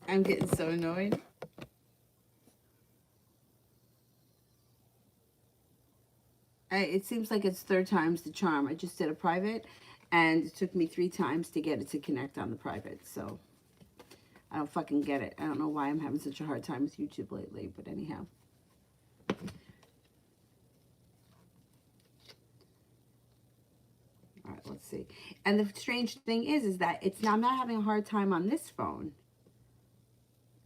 I'm getting so annoyed. It seems like it's third time's the charm. I just did a private, and it took me 3 times to get it to connect on the private. So I don't fucking get it. I don't know why I'm having such a hard time with YouTube lately. But anyhow. All right, let's see. And the strange thing is that it's not, I'm not having a hard time on this phone.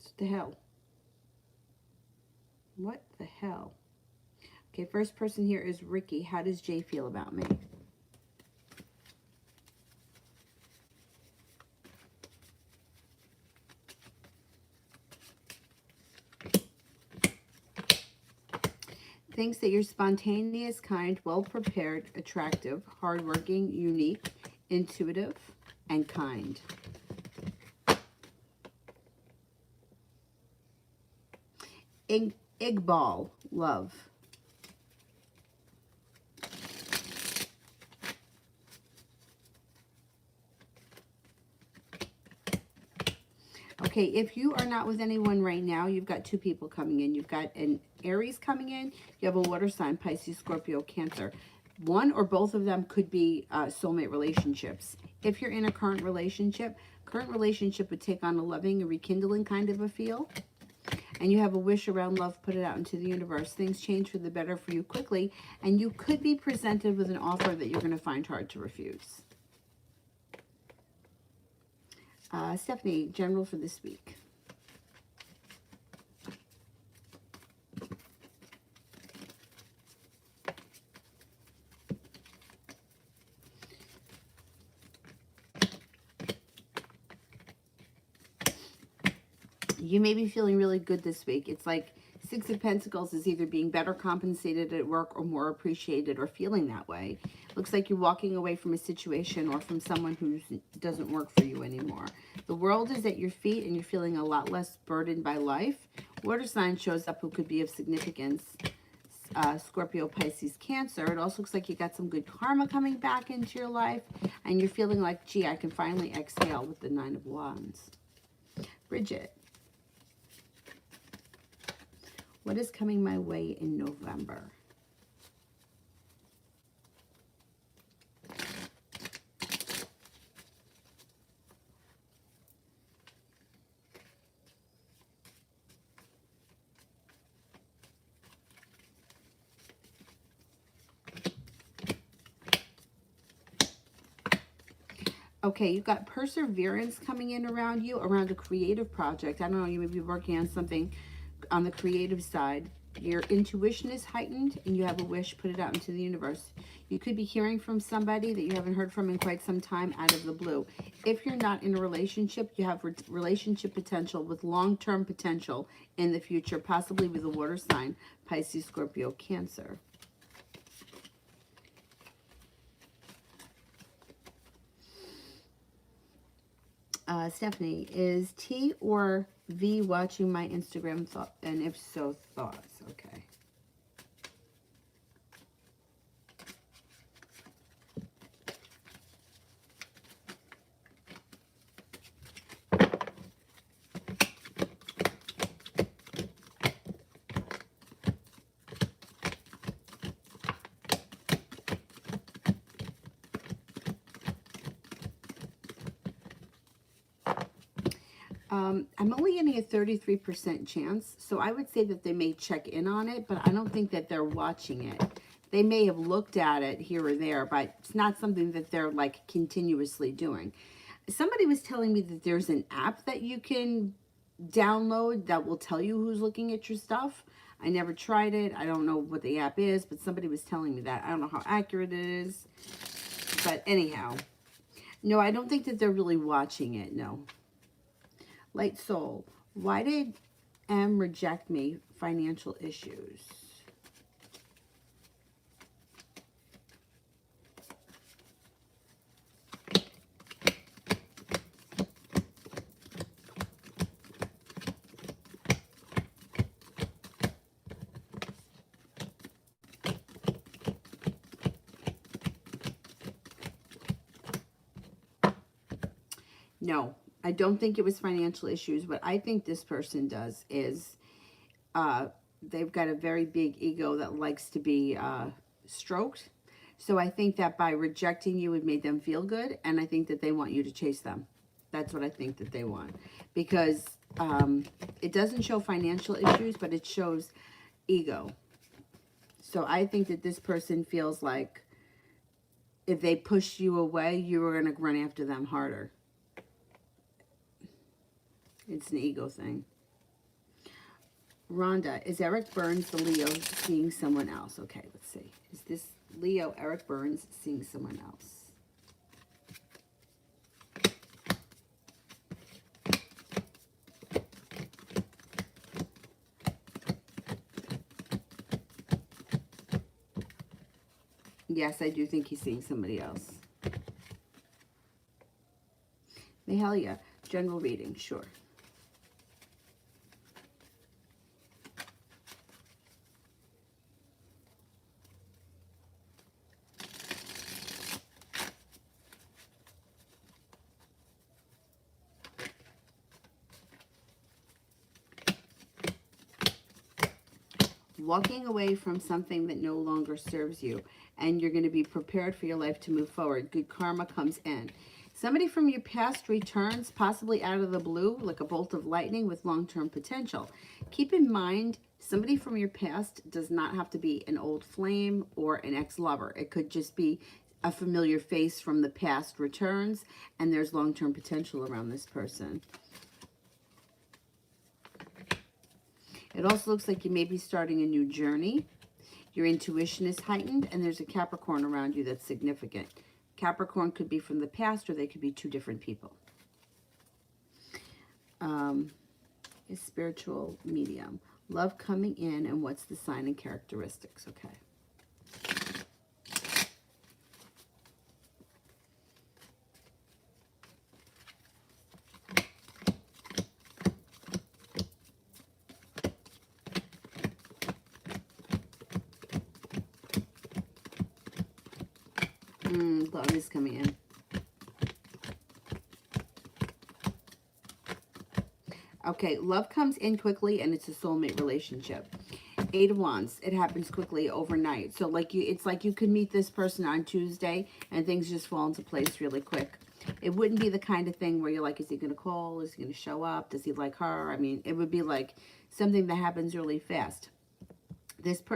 What the hell? What the hell? Okay, first person here is Ricky. How does Jay feel about me? Thinks that you're spontaneous, kind, well-prepared, attractive, hardworking, unique, intuitive, and kind. Igbal, love. Okay, if you are not with anyone right now, you've got 2 people coming in. You've got an Aries coming in. You have a water sign, Pisces, Scorpio, Cancer. One or both of them could be soulmate relationships. If you're in a current relationship would take on a loving and rekindling kind of a feel. And you have a wish around love, put it out into the universe. Things change for the better for you quickly, and you could be presented with an offer that you're going to find hard to refuse. Stephanie, general for this week. You may be feeling really good this week. It's like 6 of Pentacles is either being better compensated at work or more appreciated or feeling that way. Looks like you're walking away from a situation or from someone who doesn't work for you anymore. The world is at your feet and you're feeling a lot less burdened by life. Water sign shows up who could be of significance. Scorpio, Pisces, Cancer. It also looks like you got some good karma coming back into your life. And you're feeling like, gee, I can finally exhale with the 9 of Wands. Bridget. What is coming my way in November? Okay, you've got perseverance coming in around you, around a creative project. I don't know, you may be working on something on the creative side. Your intuition is heightened and you have a wish, put it out into the universe. You could be hearing from somebody that you haven't heard from in quite some time out of the blue. If you're not in a relationship, you have relationship potential with long-term potential in the future, possibly with a water sign, Pisces, Scorpio, Cancer. Stephanie, is T or V watching my Instagram? And if so, thoughts. Okay. I'm only getting a 33% chance, so I would say that they may check in on it, but I don't think that they're watching it. They may have looked at it here or there, but it's not something that they're like continuously doing. Somebody was telling me that there's an app that you can download that will tell you who's looking at your stuff. I never tried it. I don't know what the app is, but somebody was telling me that. I don't know how accurate it is. But anyhow, no, I don't think that they're really watching it, no. Light Soul, why did M reject me? Financial issues. No, I don't think it was financial issues. What I think this person does is they've got a very big ego that likes to be stroked. So I think that by rejecting you, it made them feel good. And I think that they want you to chase them. That's what I think that they want. Because it doesn't show financial issues, but it shows ego. So I think that this person feels like if they pushed you away, you were going to run after them harder. It's an ego thing. Rhonda, is Eric Burns the Leo seeing someone else? Okay, let's see. Is this Leo Eric Burns seeing someone else? Yes, I do think he's seeing somebody else. Mahalia, general reading, sure. Walking away from something that no longer serves you, and you're going to be prepared for your life to move forward. Good karma comes in. Somebody from your past returns, possibly out of the blue, like a bolt of lightning with long-term potential. Keep in mind, somebody from your past does not have to be an old flame or an ex-lover. It could just be a familiar face from the past returns, and there's long-term potential around this person. It also looks like you may be starting a new journey. Your intuition is heightened, and there's a Capricorn around you that's significant. Capricorn could be from the past, or they could be two different people. A spiritual medium. Love coming in, and what's the sign and characteristics? Okay. Love is coming in. Okay, love comes in quickly, and it's a soulmate relationship. 8 of Wands, it happens quickly overnight. So like it's like you could meet this person on Tuesday, and things just fall into place really quick. It wouldn't be the kind of thing where you're like, is he going to call? Is he going to show up? Does he like her? I mean, it would be like something that happens really fast.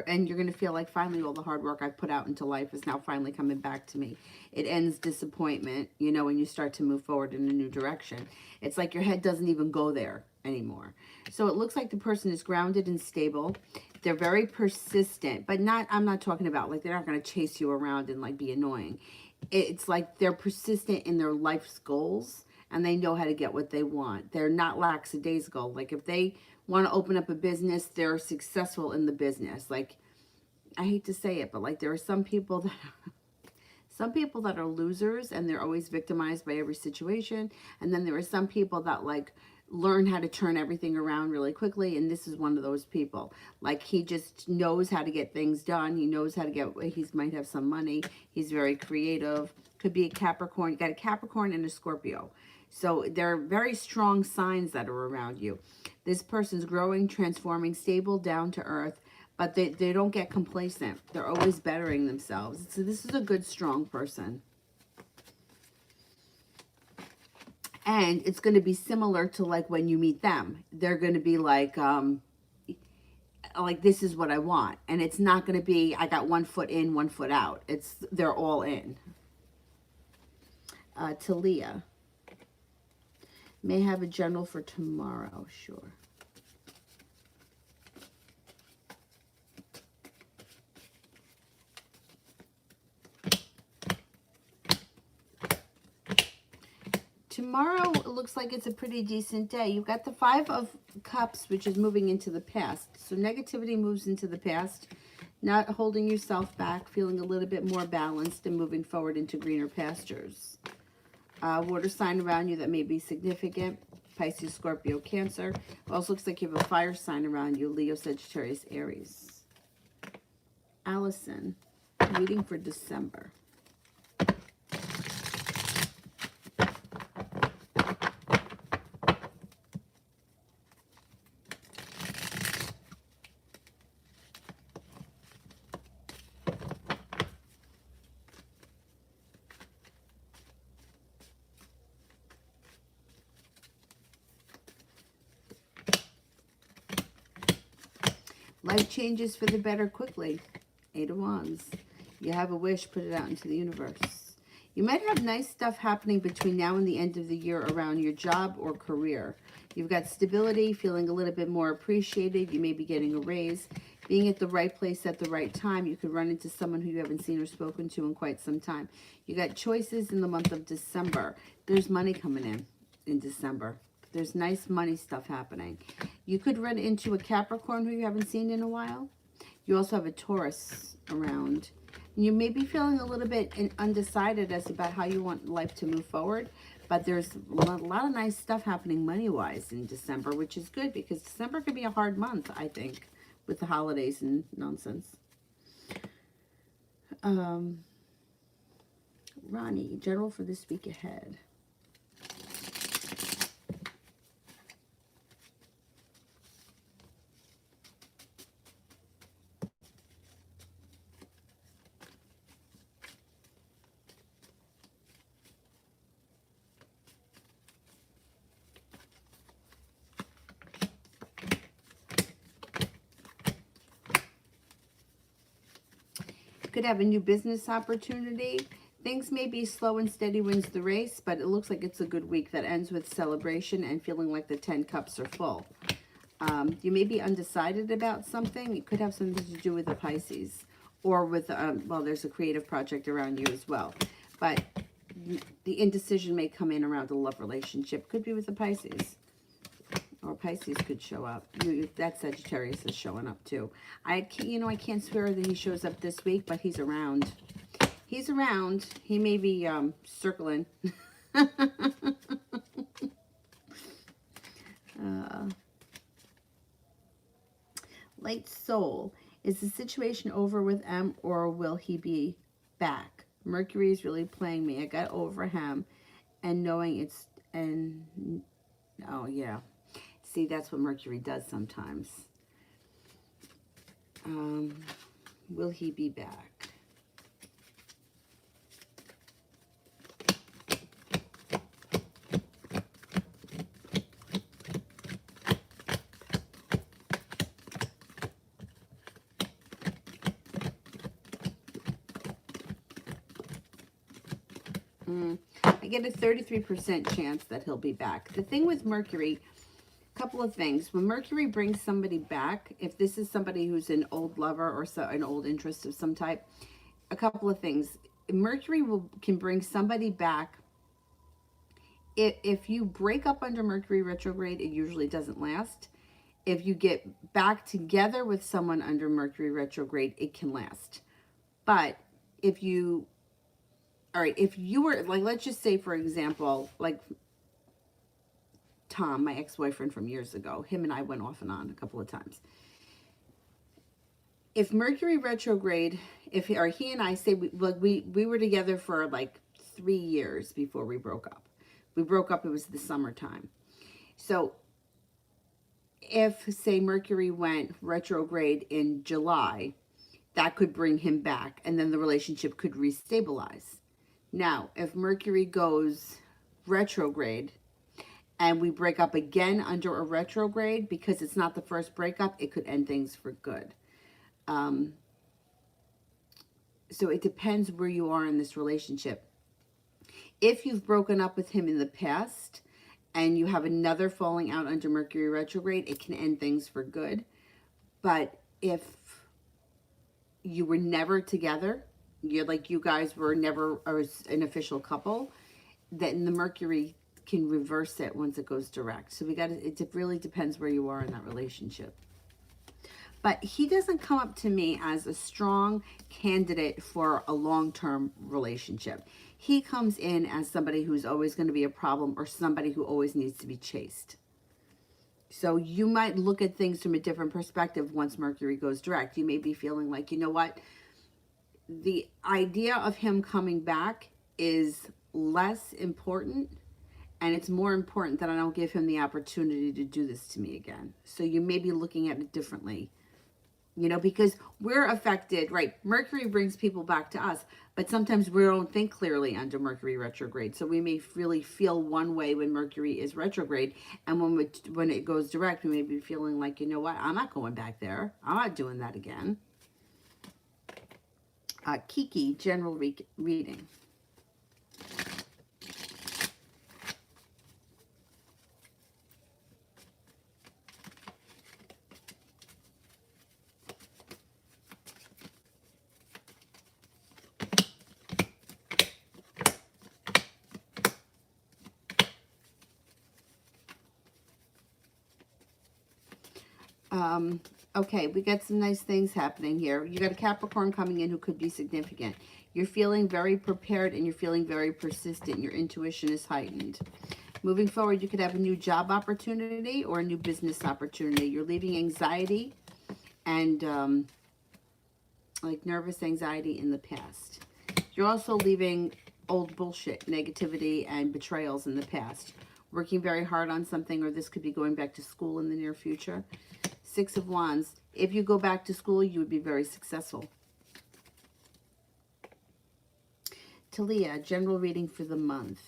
And you're going to feel like finally all the hard work I've put out into life is now finally coming back to me. It ends disappointment, you know, when you start to move forward in a new direction. It's like your head doesn't even go there anymore. So it looks like the person is grounded and stable. They're very persistent, but I'm not talking about like they're not going to chase you around and like be annoying. It's like they're persistent in their life's goals, and they know how to get what they want. They're not lackadaisical. Like if they want to open up a business, they're successful in the business. Like, I hate to say it, but like there are some people that are losers, and they're always victimized by every situation. And then there are some people that like learn how to turn everything around really quickly, and this is one of those people. Like he just knows how to get things done. He knows how to he might have some money. He's very creative. Could be a Capricorn. You got a Capricorn and a Scorpio. So there are very strong signs that are around you. This person's growing, transforming, stable, down to earth, but they don't get complacent. They're always bettering themselves. So this is a good, strong person. And it's going to be similar to like when you meet them. They're going to be like this is what I want. And it's not going to be, I got 1 foot in, 1 foot out. They're all in. Talia. May have a general for tomorrow, sure. Tomorrow, it looks like it's a pretty decent day. You've got the 5 of Cups, which is moving into the past. So negativity moves into the past, not holding yourself back, feeling a little bit more balanced and moving forward into greener pastures. Water sign around you that may be significant. Pisces, Scorpio, Cancer. Also looks like you have a fire sign around you. Leo, Sagittarius, Aries. Allison, reading for December. Life changes for the better quickly. Eight of Wands. You have a wish, put it out into the universe. You might have nice stuff happening between now and the end of the year around your job or career. You've got stability, feeling a little bit more appreciated. You may be getting a raise. Being at the right place at the right time. You could run into someone who you haven't seen or spoken to in quite some time. You got choices in the month of December. There's money coming in December. There's nice money stuff happening. You could run into a Capricorn who you haven't seen in a while. You also have a Taurus around. You may be feeling a little bit undecided as about how you want life to move forward. But there's a lot of nice stuff happening money-wise in December, which is good because December could be a hard month, I think, with the holidays and nonsense. Ronnie, general for this week ahead. Could have a new business opportunity. Things may be slow and steady wins the race, but it looks like it's a good week that ends with celebration and feeling like the 10 cups are full. You may be undecided about something. It could have something to do with the Pisces or with, well, there's a creative project around you as well. But the indecision may come in around a love relationship. Could be with the Pisces. Or Pisces could show up. That Sagittarius is showing up too. I can't swear that he shows up this week, but he's around. He's around. He may be circling. Light Soul. Is the situation over with M or will he be back? Mercury is really playing me. I got over him and knowing it's, and oh yeah. See, that's what Mercury does sometimes. Will he be back? I get a 33% chance that he'll be back. The thing with Mercury, couple of things. When Mercury brings somebody back, if this is somebody who's an old lover or an old interest of some type, a couple of things. Mercury can bring somebody back. If you break up under Mercury retrograde, it usually doesn't last. If you get back together with someone under Mercury retrograde, it can last. But if you, all right, if you were, like, let's just say, for example, like Tom, my ex-boyfriend from years ago, him and I went off and on a couple of times. If Mercury retrograde, or he and I say, we were together for like 3 years before we broke up. We broke up, it was the summertime. So if, say, Mercury went retrograde in July, that could bring him back, and then the relationship could restabilize. Now, if Mercury goes retrograde and we break up again under a retrograde, because it's not the first breakup, it could end things for good. So it depends where you are in this relationship. If you've broken up with him in the past and you have another falling out under Mercury retrograde, it can end things for good. But if you were never together, you guys were never an official couple, then the Mercury can reverse it once it goes direct. So it really depends where you are in that relationship. But he doesn't come up to me as a strong candidate for a long-term relationship. He comes in as somebody who's always going to be a problem or somebody who always needs to be chased. So you might look at things from a different perspective once Mercury goes direct. You may be feeling like, you know what? The idea of him coming back is less important, and it's more important that I don't give him the opportunity to do this to me again. So you may be looking at it differently You know, because we're affected, right? Mercury brings people back to us, but sometimes we don't think clearly under Mercury retrograde. So we may really feel one way when Mercury is retrograde, and when it goes direct, we may be feeling like, you know what, I'm not going back there. I'm not doing that again. Kiki, general reading. Okay, we got some nice things happening here. You got a Capricorn coming in who could be significant. You're feeling very prepared and you're feeling very persistent. Your intuition is heightened. Moving forward, you could have a new job opportunity or a new business opportunity. You're leaving anxiety and like nervous anxiety in the past. You're also leaving old bullshit, negativity, and betrayals in the past. Working very hard on something, or this could be going back to school in the near future. Six of Wands. If you go back to school, you would be very successful. Talia, general reading for the month.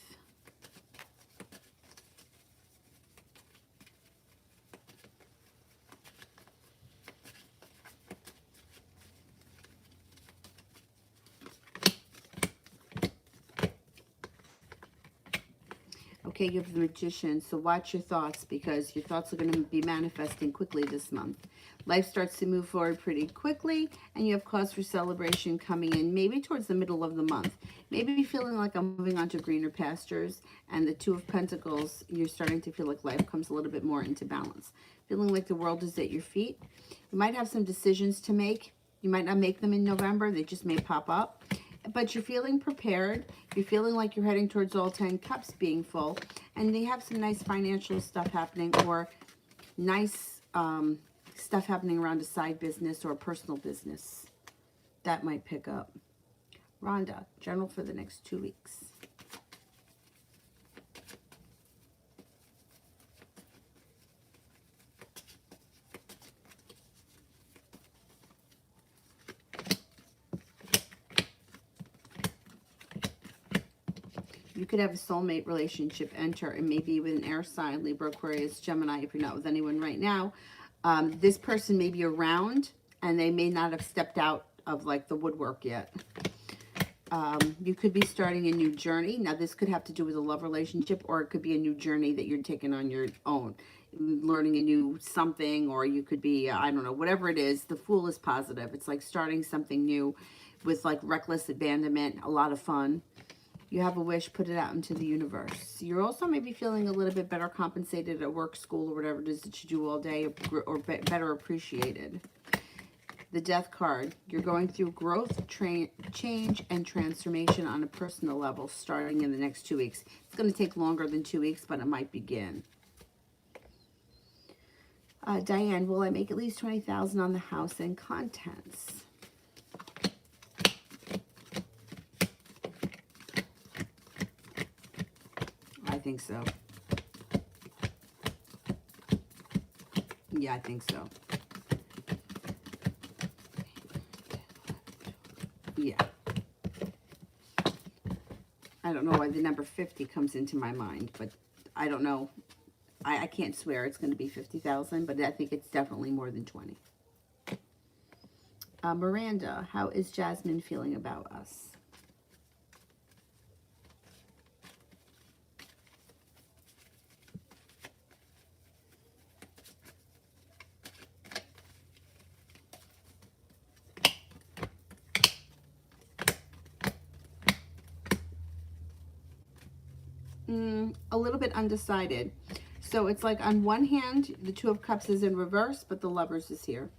Okay, you have the Magician, so watch your thoughts because your thoughts are going to be manifesting quickly this month. Life starts to move forward pretty quickly, and you have cause for celebration coming in maybe towards the middle of the month. Maybe feeling like I'm moving on to greener pastures, and the Two of Pentacles, you're starting to feel like life comes a little bit more into balance. Feeling like the world is at your feet. You might have some decisions to make. You might not make them in November. They just may pop up. But you're feeling prepared. You're feeling like you're heading towards all 10 cups being full. And they have some nice financial stuff happening or nice stuff happening around a side business or a personal business. That might pick up. Rhonda, general for the next 2 weeks. You could have a soulmate relationship enter, and maybe with an air sign, Libra, Aquarius, Gemini, if you're not with anyone right now. This person may be around, and they may not have stepped out of like the woodwork yet. You could be starting a new journey. Now, this could have to do with a love relationship, or it could be a new journey that you're taking on your own. Learning a new something, or you could be, I don't know, whatever it is. The Fool is positive. It's like starting something new with like reckless abandonment, a lot of fun. You have a wish, put it out into the universe. You're also maybe feeling a little bit better compensated at work, school, or whatever it is that you do all day, or better appreciated. The Death card. You're going through growth, change, and transformation on a personal level starting in the next 2 weeks. It's going to take longer than 2 weeks, but it might begin. Diane, will I make at least $20,000 on the house and contents? I think so. Yeah, I think so. Yeah. I don't know why the number 50 comes into my mind, but I don't know. I can't swear it's going to be 50,000, but I think it's definitely more than 20. Miranda, how is Jasmine feeling about us? A little bit undecided. So it's like on one hand, the Two of Cups is in reverse, but the Lovers is here.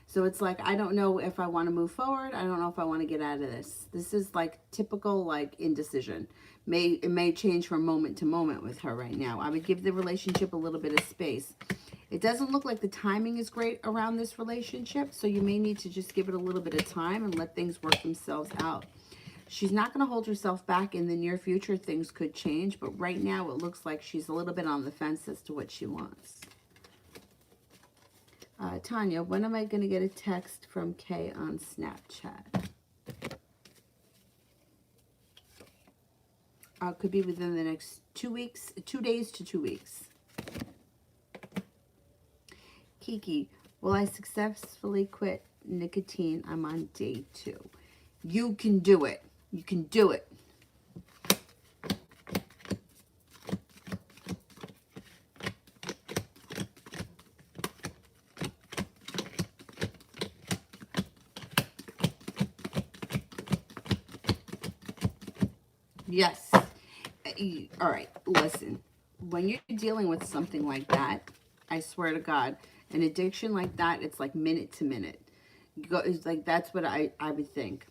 So it's like, I don't know if I want to move forward. I don't know if I want to get out of this. This is like typical like indecision. It may change from moment to moment with her right now. I would give the relationship a little bit of space. It doesn't look like the timing is great around this relationship. So you may need to just give it a little bit of time and let things work themselves out. She's not going to hold herself back. In the near future. Things could change, but right now it looks like she's a little bit on the fence as to what she wants. Tanya, when am I going to get a text from Kay on Snapchat? Could be within the next 2 weeks, 2 days to 2 weeks. Kiki, will I successfully quit nicotine? I'm on day 2. You can do it. You can do it. Yes. All right, listen. When you're dealing with something like that, I swear to God, an addiction like that, it's like minute to minute. It's like, that's what I would think.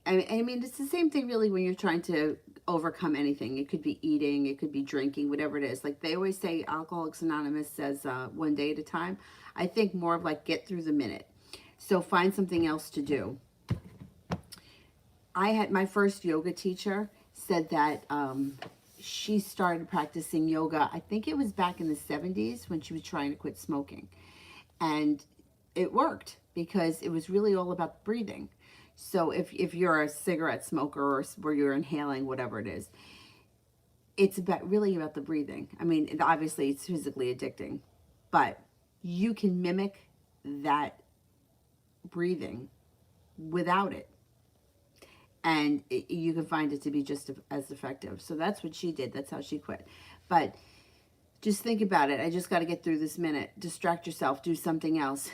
I mean, it's the same thing really when you're trying to overcome anything. It could be eating, it could be drinking, whatever it is. Like they always say, Alcoholics Anonymous says 1 day at a time. I think more of like get through the minute. So find something else to do. I had my first yoga teacher said that she started practicing yoga, I think it was back in the 70s when she was trying to quit smoking. And it worked because it was really all about breathing. So if you're a cigarette smoker or where you're inhaling, whatever it is, it's really about the breathing. I mean, obviously it's physically addicting, but you can mimic that breathing without it. And you can find it to be just as effective. So that's what she did. That's how she quit. But just think about it. I just got to get through this minute. Distract yourself. Do something else.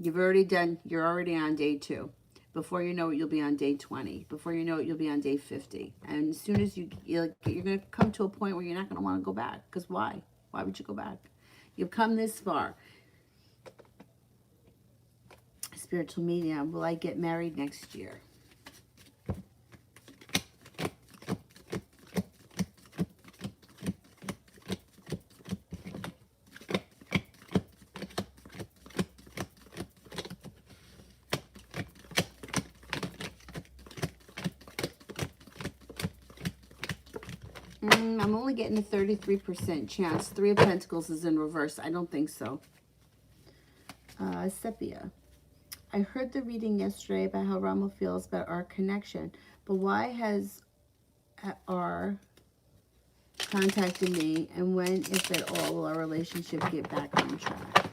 You're already on day 2. Before you know it, you'll be on day 20. Before you know it, you'll be on day 50. And as soon as you're going to come to a point where you're not going to want to go back. Because why? Why would you go back? You've come this far. Spiritual medium. Will I get married next year? I'm only getting a 33% chance. 3 of Pentacles is in reverse. I don't think so. Sepia. I heard the reading yesterday about how Rama feels about our connection. But why has R contacted me? And when, if at all, will our relationship get back on track?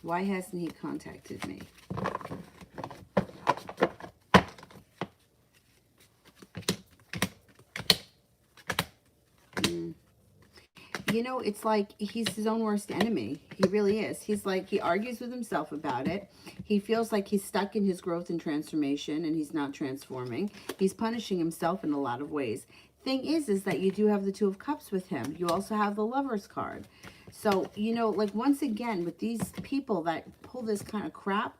Why hasn't he contacted me? You know, it's like he's his own worst enemy. He really is. He's like, he argues with himself about it. He feels like he's stuck in his growth and transformation and he's not transforming. He's punishing himself in a lot of ways. Thing is that you do have the 2 of Cups with him. You also have the Lover's card. So, you know, like once again, with these people that pull this kind of crap,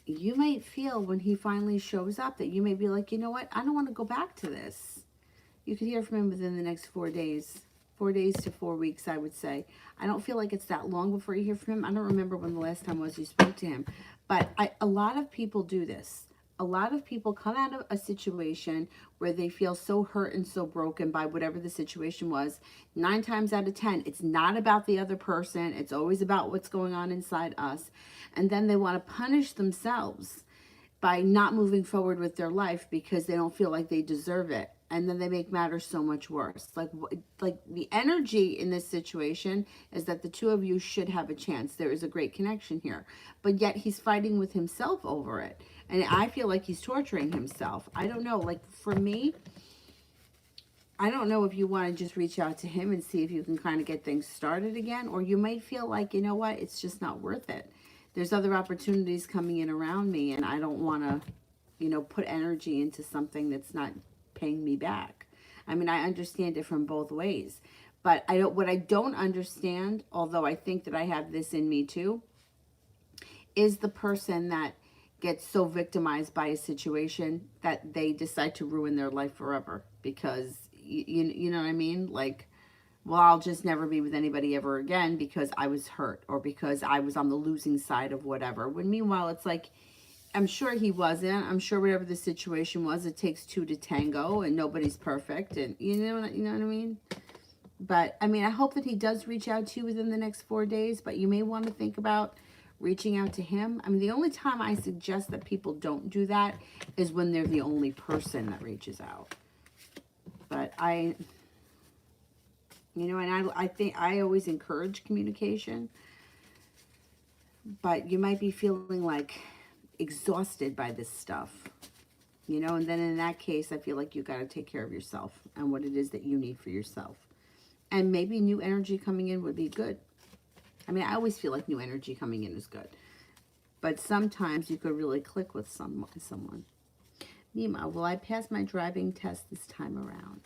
you might feel when he finally shows up that you may be like, you know what? I don't want to go back to this. You could hear from him within the next 4 days. 4 days to 4 weeks, I would say. I don't feel like it's that long before you hear from him. I don't remember when the last time was you spoke to him. But a lot of people do this. A lot of people come out of a situation where they feel so hurt and so broken by whatever the situation was. 9 times out of 10, it's not about the other person. It's always about what's going on inside us. And then they want to punish themselves by not moving forward with their life because they don't feel like they deserve it. And then they make matters so much worse. Like the energy in this situation is that the 2 of you should have a chance. There is a great connection here. But yet he's fighting with himself over it. And I feel like he's torturing himself. I don't know. Like for me, I don't know if you want to just reach out to him and see if you can kind of get things started again. Or you might feel like, you know what, it's just not worth it. There's other opportunities coming in around me. And I don't want to, you know, put energy into something that's not paying me back. I mean, I understand it from both ways, but what I don't understand, although I think that I have this in me too, is the person that gets so victimized by a situation that they decide to ruin their life forever because you know what I mean? Like, well, I'll just never be with anybody ever again because I was hurt or because I was on the losing side of whatever. When meanwhile, it's like, I'm sure he wasn't. I'm sure whatever the situation was, it takes two to tango, and nobody's perfect, and you know what I mean. But I mean, I hope that he does reach out to you within the next 4 days. But you may want to think about reaching out to him. I mean, the only time I suggest that people don't do that is when they're the only person that reaches out. But and I think I always encourage communication. But you might be feeling like exhausted by this stuff, and then in that case, I feel like you got to take care of yourself and what it is that you need for yourself. And maybe new energy coming in would be good. I mean, I always feel like new energy coming in is good. But sometimes you could really click with someone. Nima, will I pass my driving test this time around?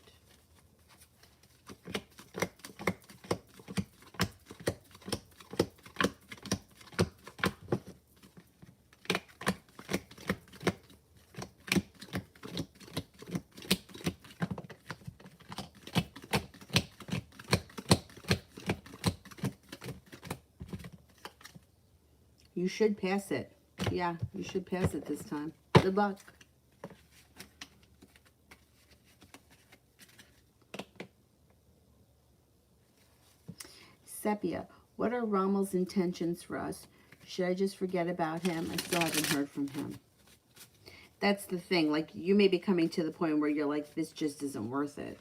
You should pass it. Yeah, you should pass it this time. Good luck. Sepia, what are Rommel's intentions for us? Should I just forget about him? I still haven't heard from him. That's the thing. Like, you may be coming to the point where you're like, this just isn't worth it.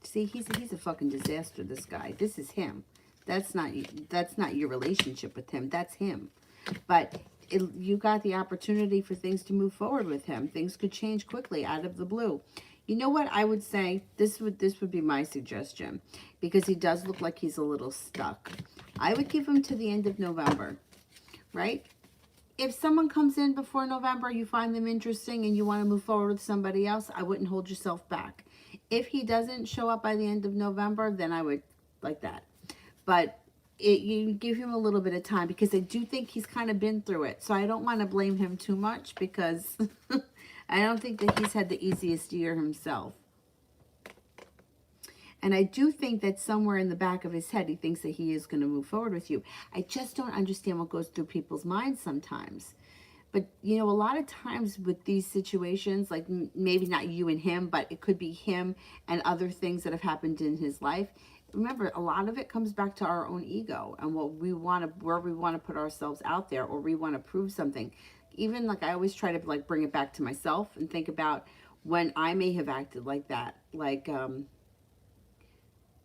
See, he's a fucking disaster, this guy. This is him. That's not your relationship with him. That's him. But you got the opportunity for things to move forward with him. Things could change quickly out of the blue. You know what I would say? This would be my suggestion, because he does look like he's a little stuck. I would give him to the end of November, right? If someone comes in before November, you find them interesting and you want to move forward with somebody else, I wouldn't hold yourself back. If he doesn't show up by the end of November, then I would like that. But you give him a little bit of time, because I do think he's kind of been through it. So I don't want to blame him too much, because I don't think that he's had the easiest year himself. And I do think that somewhere in the back of his head, he thinks that he is going to move forward with you. I just don't understand what goes through people's minds sometimes. But, a lot of times with these situations, like maybe not you and him, but it could be him and other things that have happened in his life. Remember, a lot of it comes back to our own ego and where we want to put ourselves out there, or we want to prove something. Even like I always try to like bring it back to myself and think about when I may have acted like that, like,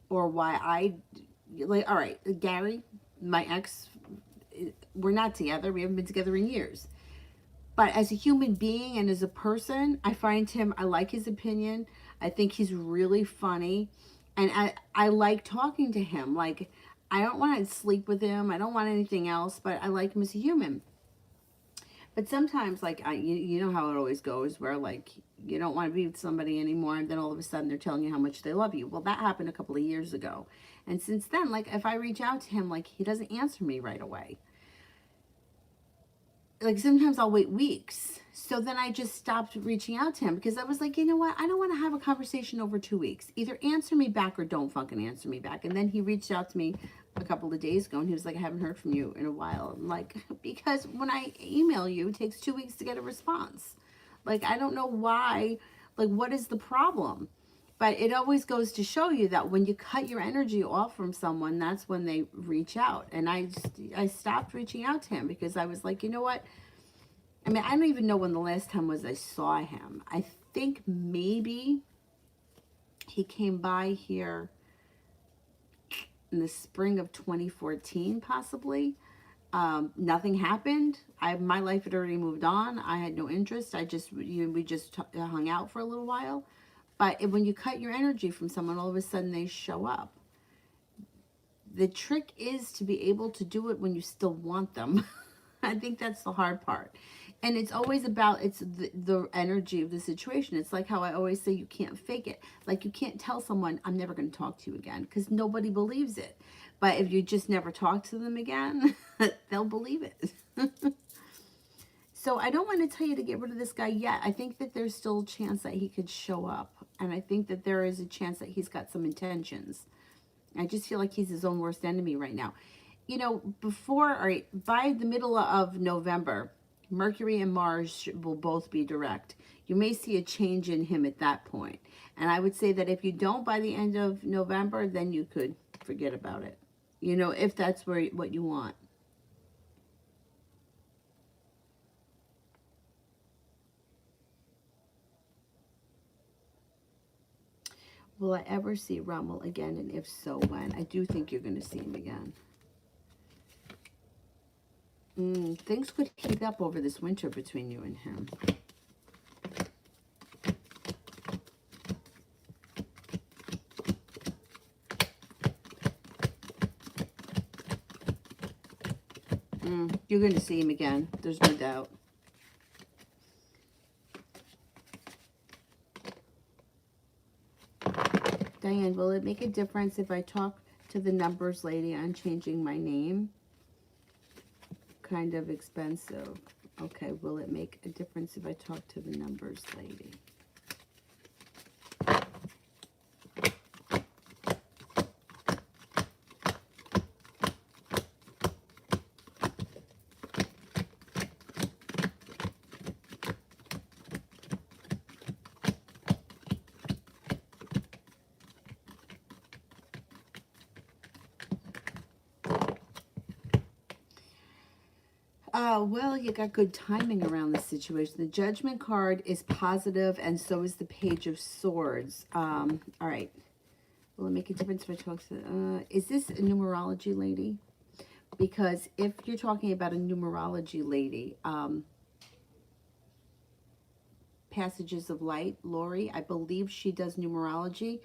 or why all right, Gary, my ex, we're not together. We haven't been together in years. But as a human being and as a person, I like his opinion. I think he's really funny. And I like talking to him. Like, I don't want to sleep with him. I don't want anything else, but I like him as a human. But sometimes, like, you know how it always goes, where, like, you don't want to be with somebody anymore, and then all of a sudden they're telling you how much they love you. Well, that happened a couple of years ago. And since then, like, if I reach out to him, like, he doesn't answer me right away. Like, sometimes I'll wait weeks. So then I just stopped reaching out to him, because I was like, you know what? I don't want to have a conversation over 2 weeks. Either answer me back or don't fucking answer me back. And then he reached out to me a couple of days ago and he was like, I haven't heard from you in a while. I'm like, because when I email you, it takes 2 weeks to get a response. Like, I don't know why. Like, what is the problem? But it always goes to show you that when you cut your energy off from someone, that's when they reach out. And I stopped reaching out to him, because I was like, you know what? I mean, I don't even know when the last time was I saw him. I think maybe he came by here in the spring of 2014, possibly. Nothing happened. My life had already moved on. I had no interest. We just hung out for a little while. But when you cut your energy from someone, all of a sudden they show up. The trick is to be able to do it when you still want them. I think that's the hard part. And it's always about, it's the energy of the situation. It's like how I always say, you can't fake it. Like, you can't tell someone, I'm never going to talk to you again, because nobody believes it. But if you just never talk to them again, they'll believe it. So I don't want to tell you to get rid of this guy yet. I think that there's still a chance that he could show up. And I think that there is a chance that he's got some intentions. I just feel like he's his own worst enemy right now. You know, before, all right, by the middle of November, Mercury and Mars will both be direct. You may see a change in him at that point. And I would say that if you don't by the end of November, then you could forget about it. You know, if that's what you want. Will I ever see Rommel again? And if so, when? I do think you're going to see him again. Things could heat up over this winter between you and him. You're going to see him again. There's no doubt. Diane, will it make a difference if I talk to the numbers lady on changing my name? Kind of expensive. Okay, will it make a difference if I talk to the numbers lady? Well, you got good timing around this situation. The Judgment card is positive, and so is the Page of Swords. All right. Will it make a difference if I talk to... is this a numerology lady? Because if you're talking about a numerology lady, Passages of Light, Lori, I believe she does numerology.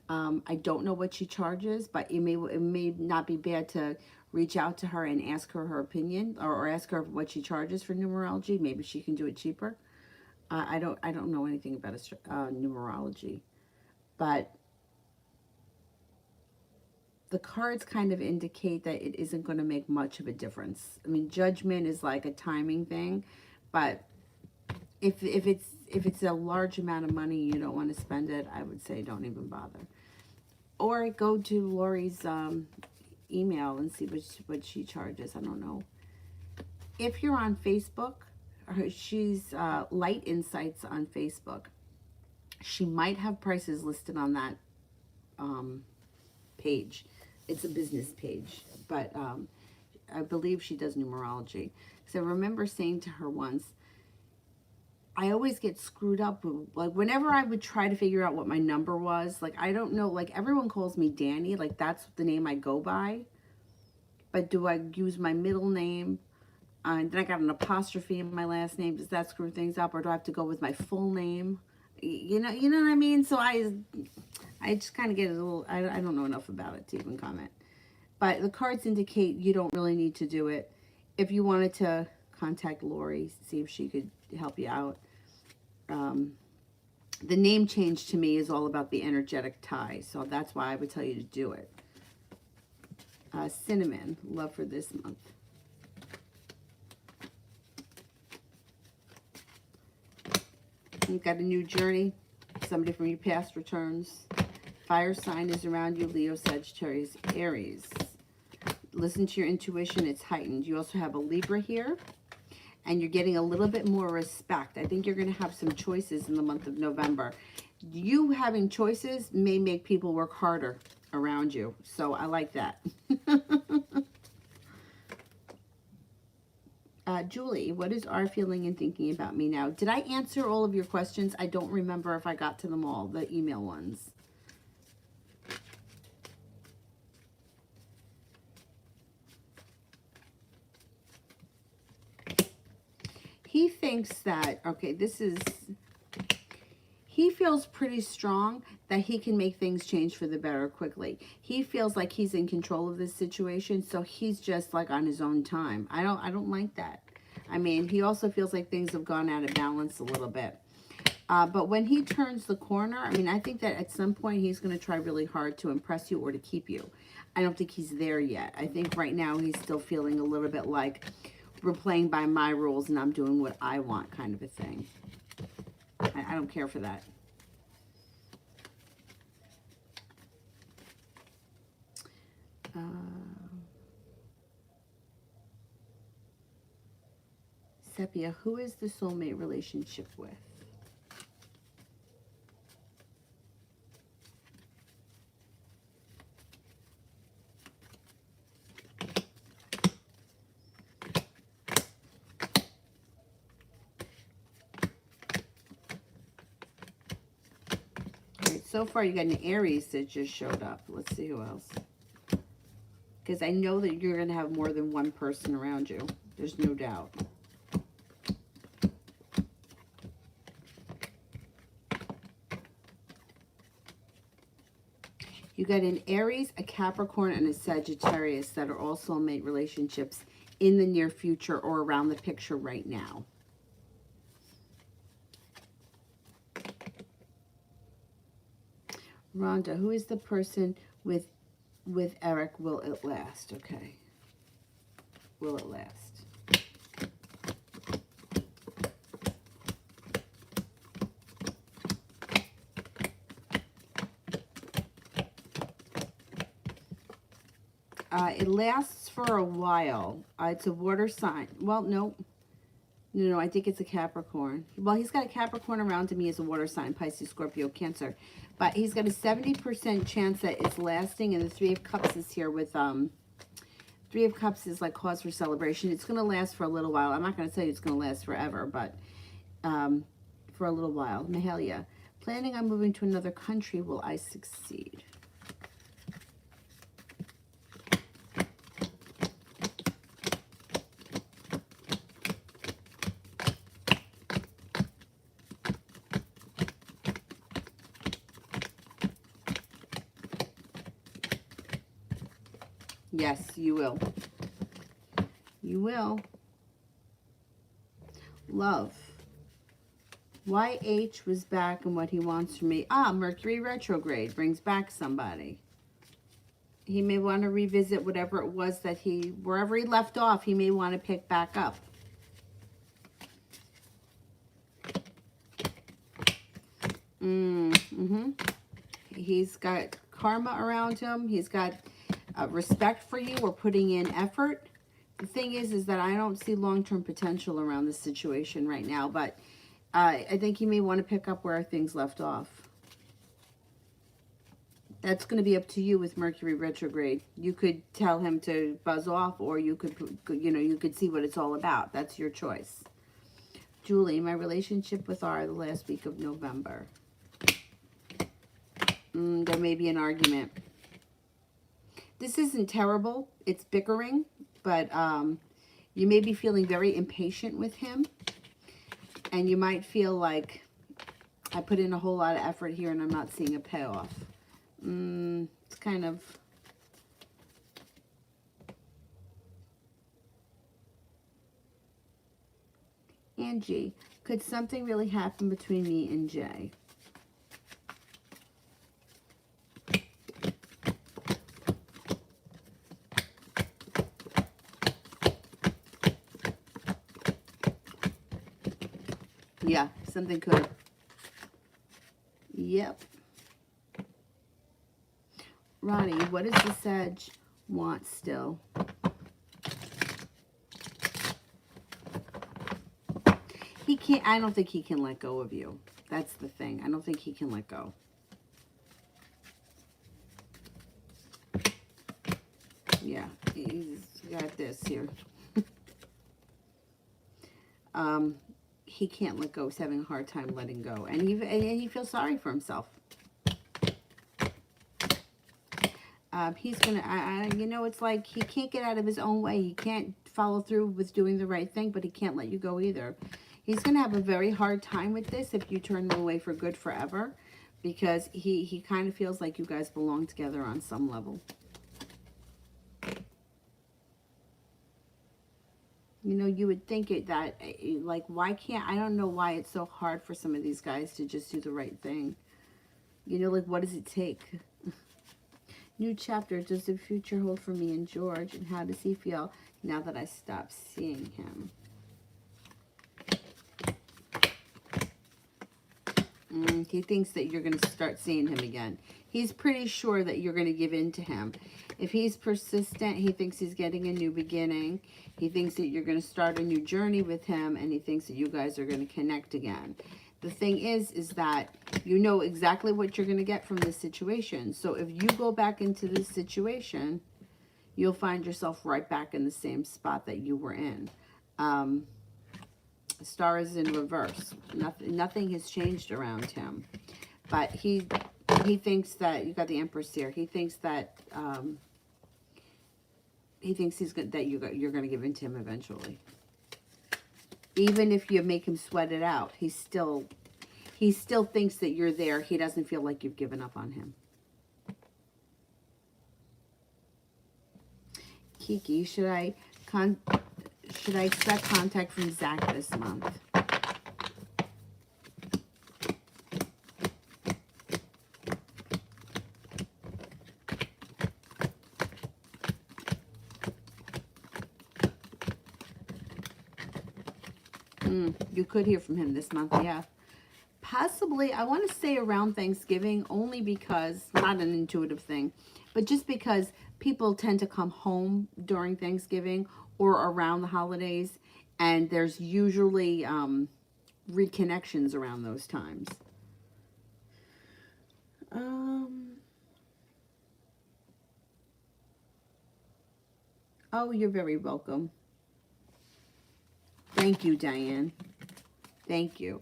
I don't know what she charges, but it may not be bad to reach out to her and ask her opinion, or ask her what she charges for numerology. Maybe she can do it cheaper. I don't know anything about numerology, but the cards kind of indicate that it isn't going to make much of a difference. I mean, Judgment is like a timing thing, but if it's a large amount of money, you don't want to spend it, I would say don't even bother. Or go to Lori's email and see what she charges. I don't know. If you're on Facebook, she's Light Insights on Facebook. She might have prices listed on that page. It's a business page, but I believe she does numerology. So I remember saying to her once, I always get screwed up with, like, whenever I would try to figure out what my number was, like, I don't know, like, everyone calls me Danny, like, that's the name I go by, but do I use my middle name, and then I got an apostrophe in my last name, does that screw things up, or do I have to go with my full name, you know what I mean, so I just kind of get a little, I don't know enough about it to even comment, but the cards indicate you don't really need to do it. If you wanted to contact Lori, see if she could help you out. The name change to me is all about the energetic tie, so that's why I would tell you to do it. Cinnamon, love for this month. You've got a new journey. Somebody from your past returns. Fire sign is around you, Leo, Sagittarius, Aries. Listen to your intuition, it's heightened. You also have a Libra here. And you're getting a little bit more respect. I think you're going to have some choices in the month of November. You having choices may make people work harder around you. So I like that. Julie, what is our feeling and thinking about me now? Did I answer all of your questions? I don't remember if I got to them all, the email ones. He thinks that, okay, he feels pretty strong that he can make things change for the better quickly. He feels like he's in control of this situation, so he's just like on his own time. I don't like that. I mean, he also feels like things have gone out of balance a little bit. But when he turns the corner, I mean, I think that at some point he's going to try really hard to impress you or to keep you. I don't think he's there yet. I think right now he's still feeling a little bit like we're playing by my rules and I'm doing what I want kind of a thing. I don't care for that. Sepia, who is the soulmate relationship with? All right, so far you got an Aries that just showed up. Let's see who else. Because I know that you're going to have more than one person around you. There's no doubt. You got an Aries, a Capricorn, and a Sagittarius that are all soulmate relationships in the near future or around the picture right now. Rhonda, who is the person with Eric? Will it last? Okay. Will it last? It lasts for a while. It's a water sign. Well, no. No, I think it's a Capricorn. Well, he's got a Capricorn around him. He is a water sign, Pisces, Scorpio, Cancer. But he's got a 70% chance that it's lasting. And the Three of Cups is here with, Three of Cups is like cause for celebration. It's going to last for a little while. I'm not going to tell you it's going to last forever, but for a little while. Mahalia, planning on moving to another country. Will I succeed? Yes, you will. You will. Love. YH was back and what he wants from me. Mercury retrograde brings back somebody. He may want to revisit whatever it was that wherever he left off, he may want to pick back up. He's got karma around him. He's got respect for you or putting in effort. The thing is that I don't see long-term potential around this situation right now, but I think he may want to pick up where things left off. That's going to be up to you with Mercury retrograde. You could tell him to buzz off, or you could, you could see what it's all about. That's your choice. Julie, my relationship with R the last week of November. There may be an argument. This isn't terrible. It's bickering, but you may be feeling very impatient with him. And you might feel like, I put in a whole lot of effort here and I'm not seeing a payoff. It's kind of... Angie, could something really happen between me and Jay? Yeah, something could. Yep. Ronnie, what does the Sag want still? He can't, I don't think he can let go of you. That's the thing. I don't think he can let go. Yeah, he's got this here. He can't let go. He's having a hard time letting go. And he feels sorry for himself. He's going to, it's like he can't get out of his own way. He can't follow through with doing the right thing, but he can't let you go either. He's going to have a very hard time with this if you turn him away for good forever, because he kind of feels like you guys belong together on some level. You would think that, like, why can't, I don't know why it's so hard for some of these guys to just do the right thing. Like, what does it take? New chapter, does the future hold for me and George? And how does he feel now that I stopped seeing him? He thinks that you're going to start seeing him again. He's pretty sure that you're going to give in to him. If he's persistent, he thinks he's getting a new beginning. He thinks that you're going to start a new journey with him, and he thinks that you guys are going to connect again. The thing is that you know exactly what you're going to get from this situation. So if you go back into this situation, you'll find yourself right back in the same spot that you were in. Star is in reverse. Nothing has changed around him. But he thinks that, you got the Empress here, he thinks that he's good, that you're going to give in to him eventually. Even if you make him sweat it out, he still thinks that you're there. He doesn't feel like you've given up on him. Kiki, should I expect contact from Zach this month? You could hear from him this month, yeah. Possibly, I want to say around Thanksgiving, only because, not an intuitive thing, but just because people tend to come home during Thanksgiving or around the holidays, and there's usually reconnections around those times. Oh, you're very welcome. Thank you, Diane. Thank you.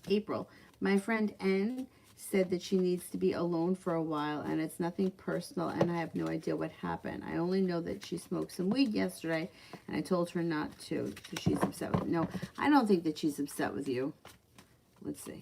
April, my friend N said that she needs to be alone for a while, and it's nothing personal, and I have no idea what happened. I only know that she smoked some weed yesterday, and I told her not to, so she's upset with me. No, I don't think that she's upset with you. Let's see.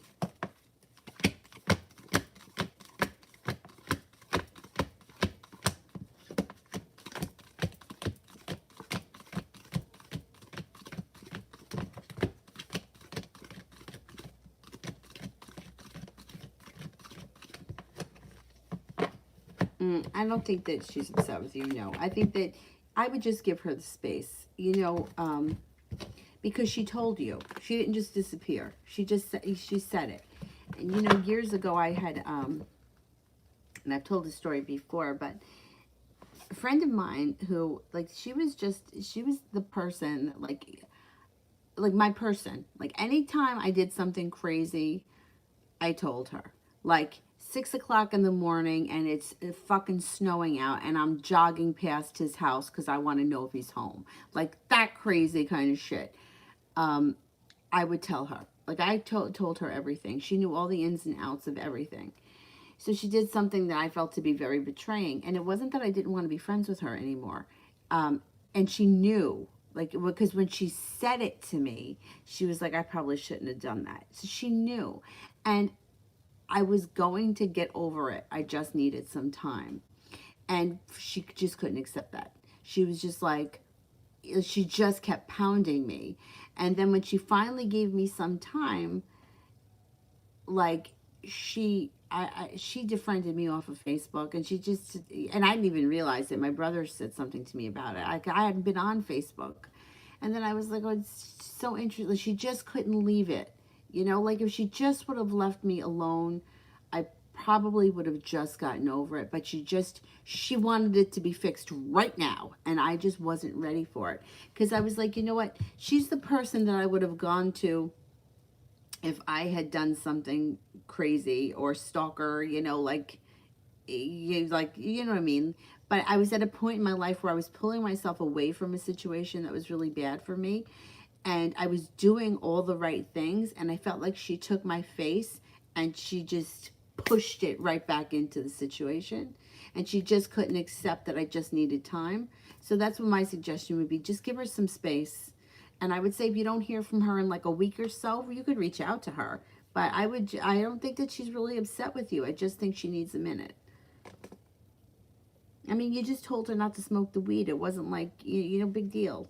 I don't think that she's upset with you, no. I think that I would just give her the space, you know, because she told you. She didn't just disappear. She said it. And, you know, years ago I had, and I've told this story before, but a friend of mine who, like, she was the person, like my person. Like, anytime I did something crazy, I told her. Like, 6 o'clock in the morning and it's fucking snowing out and I'm jogging past his house because I want to know if he's home. Like, that crazy kind of shit. I would tell her. Like, I told her everything. She knew all the ins and outs of everything. So she did something that I felt to be very betraying. And it wasn't that I didn't want to be friends with her anymore. And she knew. Like, because when she said it to me, she was like, I probably shouldn't have done that. So she knew. And I was going to get over it. I just needed some time. And she just couldn't accept that. She was just like, she just kept pounding me. And then when she finally gave me some time, like, she defriended me off of Facebook, and and I didn't even realize it. My brother said something to me about it. I hadn't been on Facebook. And then I was like, oh, it's so interesting. She just couldn't leave it. You know, like, if she just would have left me alone, I probably would have just gotten over it. But she wanted it to be fixed right now. And I just wasn't ready for it. Because I was like, you know what? She's the person that I would have gone to if I had done something crazy or stalker, you know, like, you know what I mean? But I was at a point in my life where I was pulling myself away from a situation that was really bad for me. And I was doing all the right things, and I felt like she took my face and she just pushed it right back into the situation. And she just couldn't accept that I just needed time. So that's what my suggestion would be. Just give her some space. And I would say if you don't hear from her in like a week or so, you could reach out to her. But I don't think that she's really upset with you. I just think she needs a minute. I mean, you just told her not to smoke the weed. It wasn't like, you know, big deal.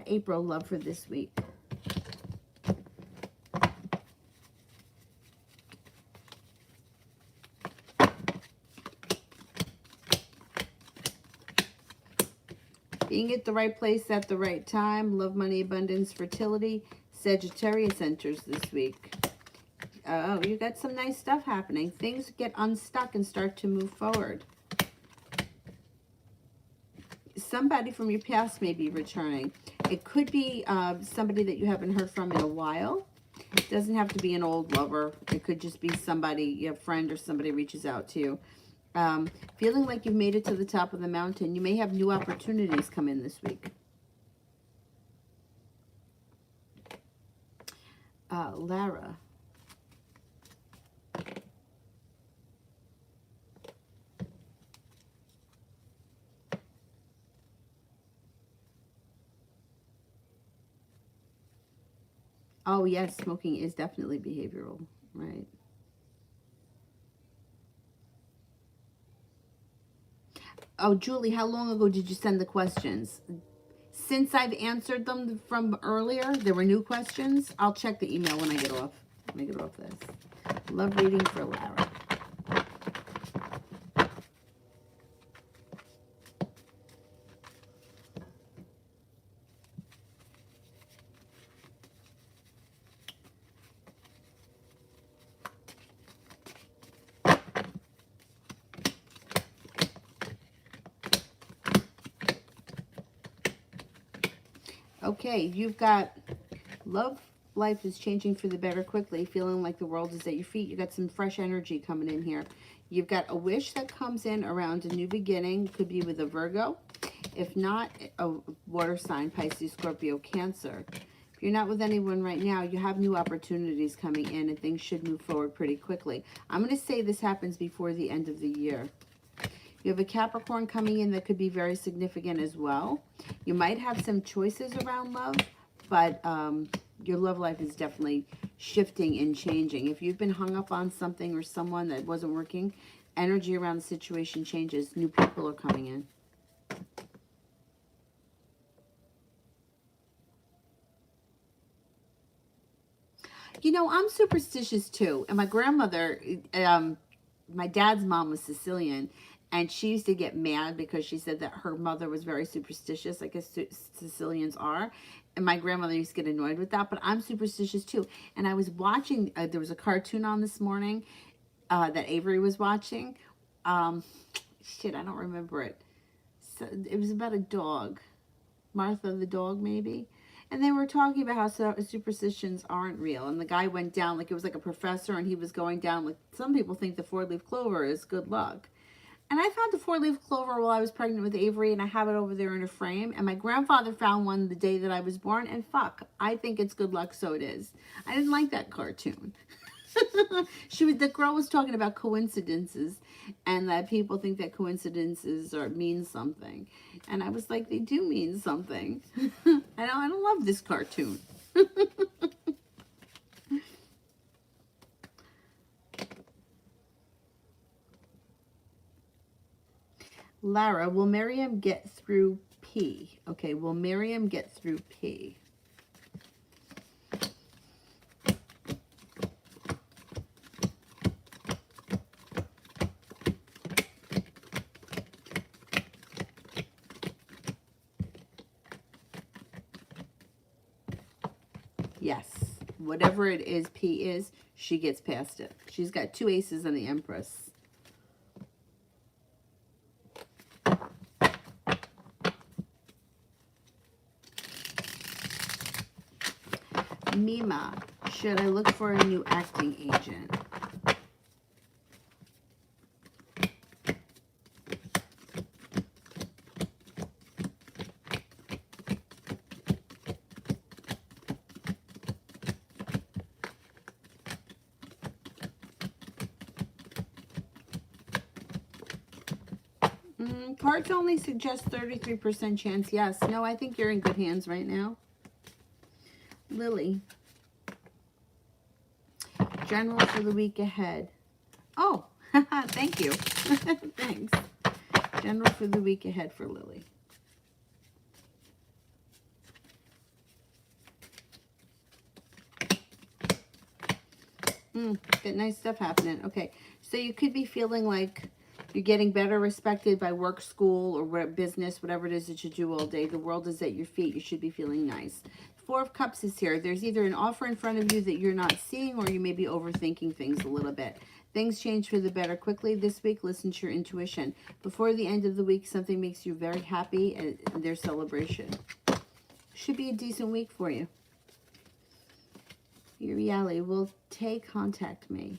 April, love for this week. Being at the right place at the right time. Love, money, abundance, fertility. Sagittarius enters this week. Oh, you got some nice stuff happening. Things get unstuck and start to move forward. Somebody from your past may be returning. It could be somebody that you haven't heard from in a while. It doesn't have to be an old lover. It could just be somebody, a friend or somebody reaches out to you. Feeling like you've made it to the top of the mountain. You may have new opportunities come in this week. Lara. Oh, yes, smoking is definitely behavioral, right? Oh, Julie, how long ago did you send the questions? Since I've answered them from earlier, there were new questions. I'll check the email when I get off. When I get off this. Love reading for Lara. Okay, you've got love life is changing for the better quickly, feeling like the world is at your feet. You got some fresh energy coming in here. You've got a wish that comes in around a new beginning. Could be with a Virgo. If not, a water sign, Pisces, Scorpio, Cancer. If you're not with anyone right now, you have new opportunities coming in and things should move forward pretty quickly. I'm going to say this happens before the end of the year. You have a Capricorn coming in that could be very significant as well. You might have some choices around love, but your love life is definitely shifting and changing. If you've been hung up on something or someone that wasn't working, energy around the situation changes. New people are coming in. You know, I'm superstitious too. And my grandmother, my dad's mom was Sicilian. And she used to get mad because she said that her mother was very superstitious, like as Sicilians are. And my grandmother used to get annoyed with that. But I'm superstitious too. And I was watching, there was a cartoon on this morning that Avery was watching. Shit, I don't remember it. So it was about a dog. Martha the dog, maybe. And they were talking about how superstitions aren't real. And the guy went down, like it was like a professor, and he was going down, like some people think the four-leaf clover is good luck. And I found a four-leaf clover while I was pregnant with Avery, and I have it over there in a frame. And my grandfather found one the day that I was born, and fuck, I think it's good luck, so it is. I didn't like that cartoon. The girl was talking about coincidences, and that people think that coincidences mean something. And I was like, they do mean something. I don't love this cartoon. Lara, will Miriam get through P? Okay, will Miriam get through P? Yes, whatever it is, P is, she gets past it. She's got 2 aces and the Empress. Mima, should I look for a new acting agent? Cards only suggest 33% chance. Yes. No, I think you're in good hands right now. Lily. General for the week ahead. Oh, thank you. Thanks. General for the week ahead for Lily. Got nice stuff happening. Okay, so you could be feeling like You're getting better respected by work, school, or business, whatever it is that you do all day. The world is at your feet. You should be feeling nice. Four of Cups is here. There's either an offer in front of you that you're not seeing, or you may be overthinking things a little bit. Things change for the better quickly this week. Listen to your intuition. Before the end of the week, something makes you very happy, and there's celebration. Should be a decent week for you. Your reality will contact me.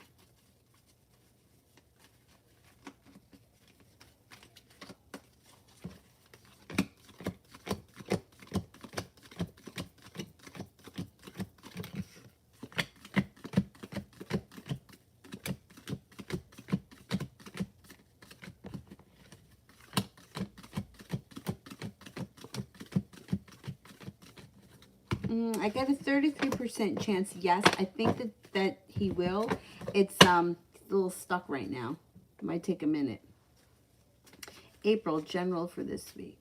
I got a 33% chance. Yes, I think that he will. It's a little stuck right now. It might take a minute. April, general for this week.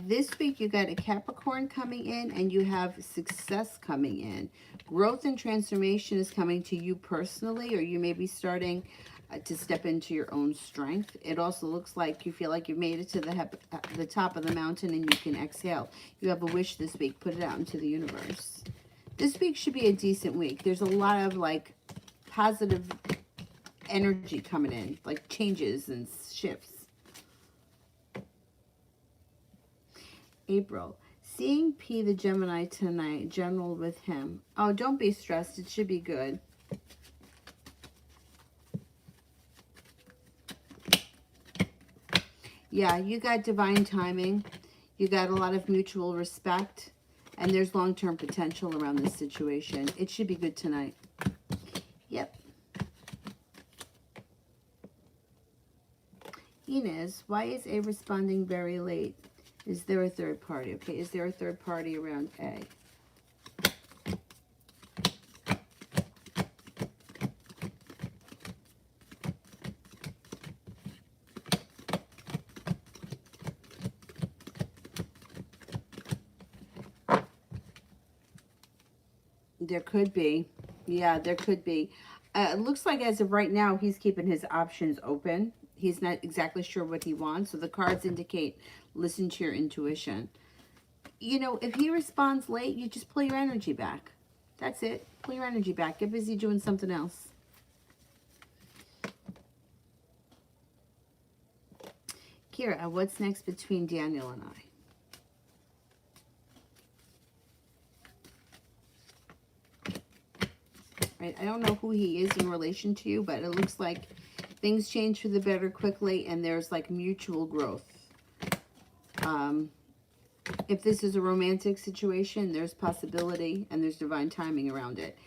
This week you got a Capricorn coming in and you have success coming in. Growth and transformation is coming to you personally, or you may be starting to step into your own strength. It also looks like you feel like you've made it to the top of the mountain and you can exhale. You have a wish this week. Put it out into the universe. This week should be a decent week. There's a lot of like positive energy coming in, like changes and shifts. April, seeing P the Gemini tonight, general with him. Oh, don't be stressed. It should be good. Yeah, you got divine timing. You got a lot of mutual respect. And there's long-term potential around this situation. It should be good tonight. Yep. Inez, why is A responding very late? Is there a third party? Okay, is there a third party around A? There could be. Yeah, there could be. It looks like as of right now, he's keeping his options open. He's not exactly sure what he wants. So the cards indicate, listen to your intuition. You know, if he responds late, you just pull your energy back. That's it. Pull your energy back. Get busy doing something else. Kira, what's next between Daniel and I? Right, I don't know who he is in relation to you, but it looks like things change for the better quickly, and there's like mutual growth. If this is a romantic situation, there's possibility and there's divine timing around it.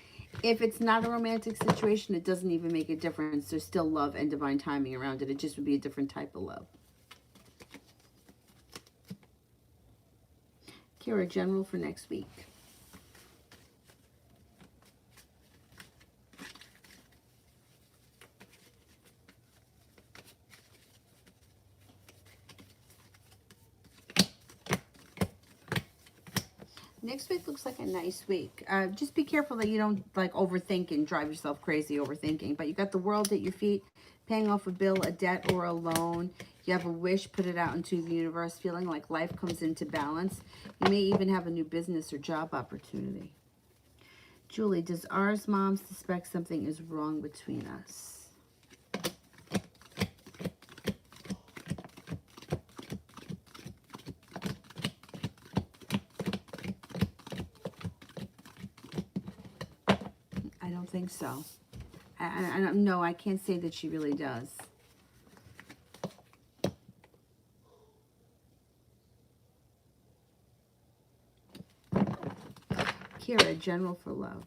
If it's not a romantic situation, it doesn't even make a difference. There's still love and divine timing around it. It just would be a different type of love. Kira, general for next week. Next week looks like a nice week. Just be careful that you don't like overthink and drive yourself crazy overthinking. But you got the world at your feet, paying off a bill, a debt, or a loan. You have a wish, put it out into the universe, feeling like life comes into balance. You may even have a new business or job opportunity. Julie, does ours mom suspect something is wrong between us? I don't think so. No, I can't say that she really does. Kira, general for love.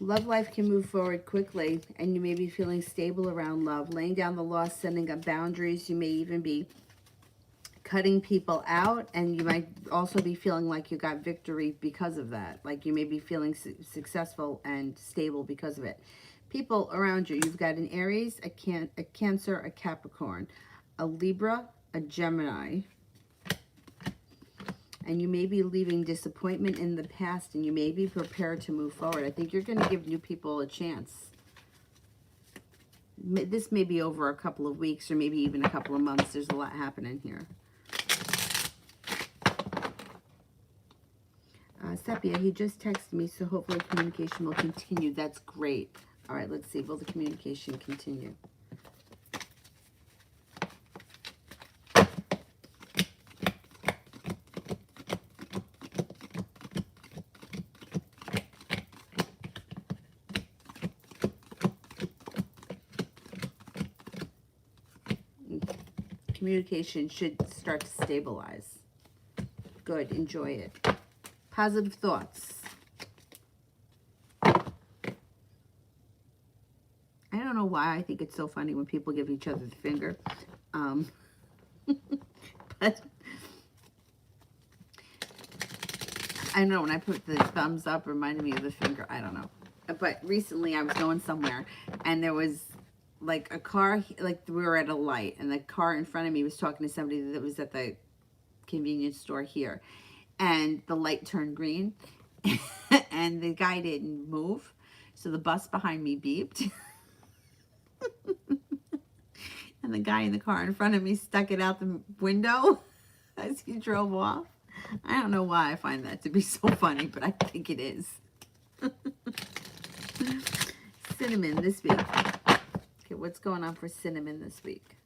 Love life can move forward quickly, and you may be feeling stable around love, laying down the law, setting up boundaries. You may even be cutting people out, and you might also be feeling like you got victory because of that. Like you may be feeling successful and stable because of it. People around you, you've got an Aries, a Cancer, a Capricorn, a Libra, a Gemini. And you may be leaving disappointment in the past, and you may be prepared to move forward. I think you're going to give new people a chance. This may be over a couple of weeks or maybe even a couple of months. There's a lot happening here. Sepia, he just texted me, so hopefully communication will continue. That's great. All right, let's see. Will the communication continue? Communication should start to stabilize. Good. Enjoy it. Positive thoughts. I don't know why I think it's so funny when people give each other the finger. But I don't know, when I put the thumbs up, it reminded me of the finger. I don't know. But recently I was going somewhere, and there was like a car, like we were at a light, and the car in front of me was talking to somebody that was at the convenience store here, and the light turned green and the guy didn't move, so the bus behind me beeped. And the guy in the car in front of me stuck it out the window as he drove off. I don't know why I find that to be so funny, but I think it is. Cinnamon this week. Okay, what's going on for Cinnamon this week?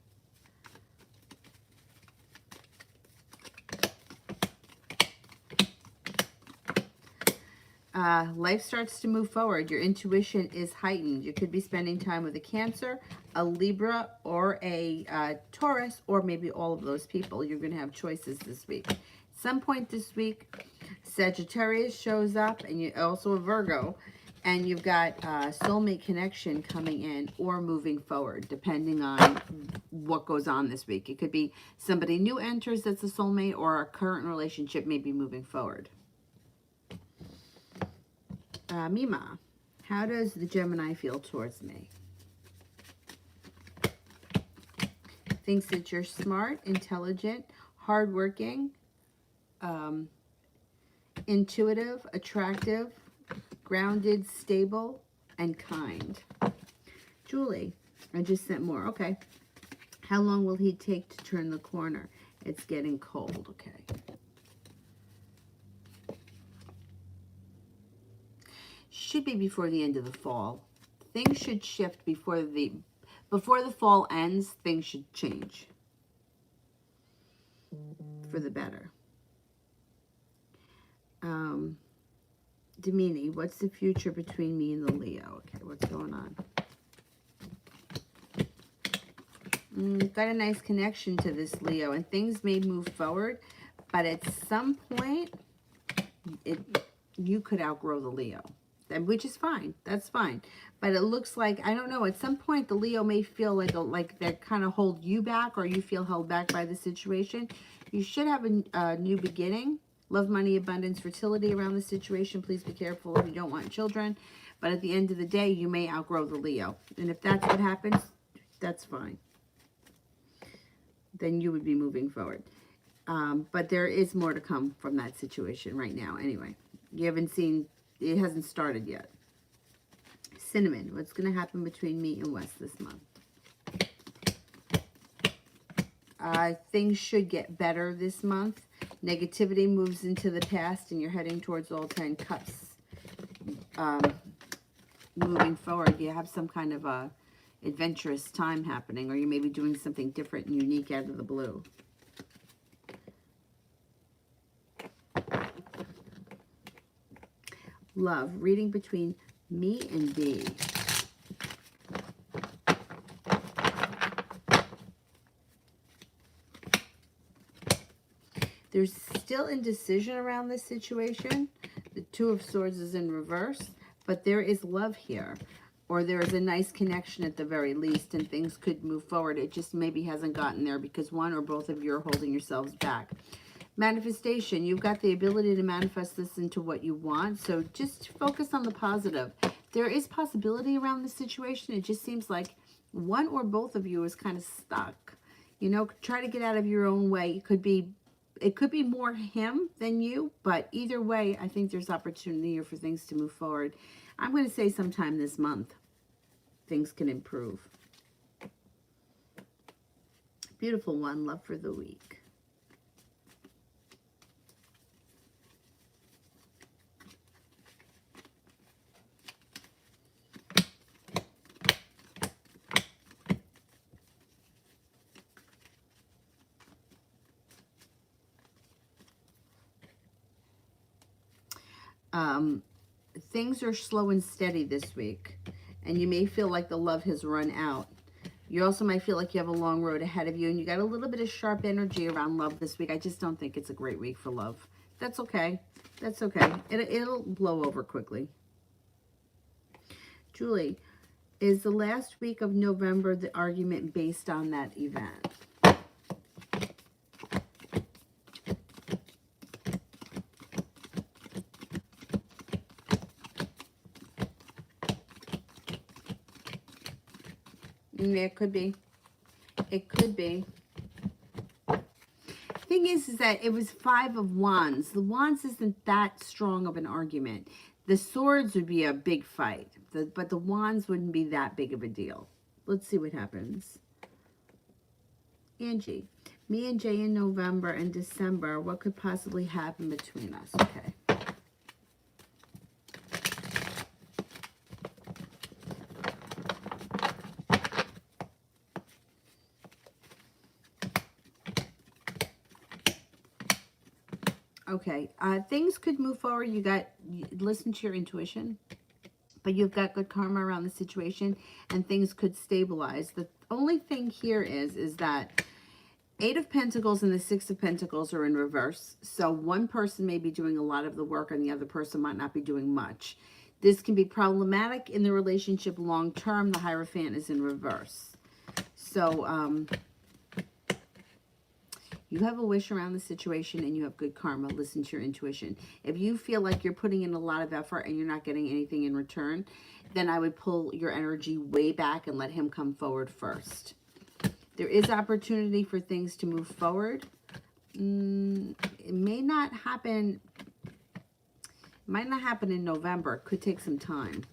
Life starts to move forward. Your intuition is heightened. You could be spending time with a Cancer, a Libra, or a Taurus, or maybe all of those people. You're going to have choices this week. Some point this week, Sagittarius shows up, and you also a Virgo, and you've got soulmate connection coming in or moving forward, depending on what goes on this week. It could be somebody new enters that's a soulmate, or a current relationship may be moving forward. Mima, how does the Gemini feel towards me? Thinks that you're smart, intelligent, hardworking, intuitive, attractive, grounded, stable, and kind. Julie, I just sent more. Okay. How long will he take to turn the corner? It's getting cold. Okay. Should be before the end of the fall. Things should shift before the fall ends. Things should change for the better. Demini, what's the future between me and the Leo? Okay, what's going on? Got a nice connection to this Leo, and things may move forward, but at some point, you could outgrow the Leo. Which is fine. That's fine. But it looks like, I don't know, at some point the Leo may feel like they kind of hold you back, or you feel held back by the situation. You should have a new beginning. Love, money, abundance, fertility around the situation. Please be careful if you don't want children. But at the end of the day, you may outgrow the Leo. And if that's what happens, that's fine. Then you would be moving forward. But there is more to come from that situation right now. Anyway, you haven't seen... It hasn't started yet. Cinnamon, what's going to happen between me and Wes this month? Things should get better this month. Negativity moves into the past, and you're heading towards all 10 cups. Moving forward, you have some kind of a adventurous time happening, or you may be doing something different and unique out of the blue. Love, reading between me and B. There's still indecision around this situation. The Two of Swords is in reverse, but there is love here. Or there is a nice connection at the very least, and things could move forward. It just maybe hasn't gotten there because one or both of you are holding yourselves back. Manifestation, you've got the ability to manifest this into what you want, so just focus on the positive. There is possibility around this situation. It just seems like one or both of you is kind of stuck. You know, try to get out of your own way. It could be more him than you, but either way, I think there's opportunity here for things to move forward. I'm going to say sometime this month, things can improve. Beautiful one, love for the week. Things are slow and steady this week, and you may feel like the love has run out. You also might feel like you have a long road ahead of you, and you got a little bit of sharp energy around love this week. I just don't think it's a great week for love. That's okay. That's okay. It'll blow over quickly. Julie, is the last week of November the argument based on that event? Yeah, it could be. It could be. Thing is that it was 5 of Wands. The Wands isn't that strong of an argument. The Swords would be a big fight, but the Wands wouldn't be that big of a deal. Let's see what happens. Angie, me and Jay in November and December, what could possibly happen between us? Okay. Okay, things could move forward. Listen to your intuition, but you've got good karma around the situation, and things could stabilize. The only thing here is that 8 of Pentacles and the 6 of Pentacles are in reverse. So one person may be doing a lot of the work, and the other person might not be doing much. This can be problematic in the relationship long term. The Hierophant is in reverse. So, you have a wish around the situation and you have good karma. Listen to your intuition. If you feel like you're putting in a lot of effort and you're not getting anything in return, then I would pull your energy way back and let him come forward first. There is opportunity for things to move forward. It may not happen. It might not happen in November. It could take some time.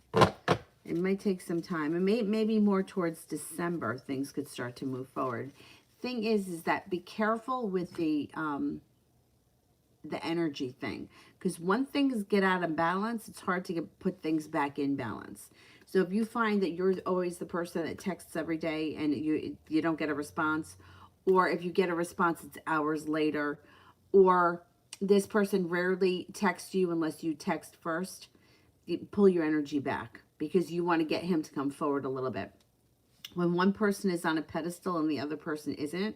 It might take some time. And maybe more towards December, things could start to move forward. Thing is that be careful with the energy thing, because when things get out of balance, it's hard to put things back in balance. So if you find that you're always the person that texts every day and you don't get a response, or if you get a response, it's hours later, or this person rarely texts you unless you text first, you pull your energy back because you want to get him to come forward a little bit. When one person is on a pedestal and the other person isn't,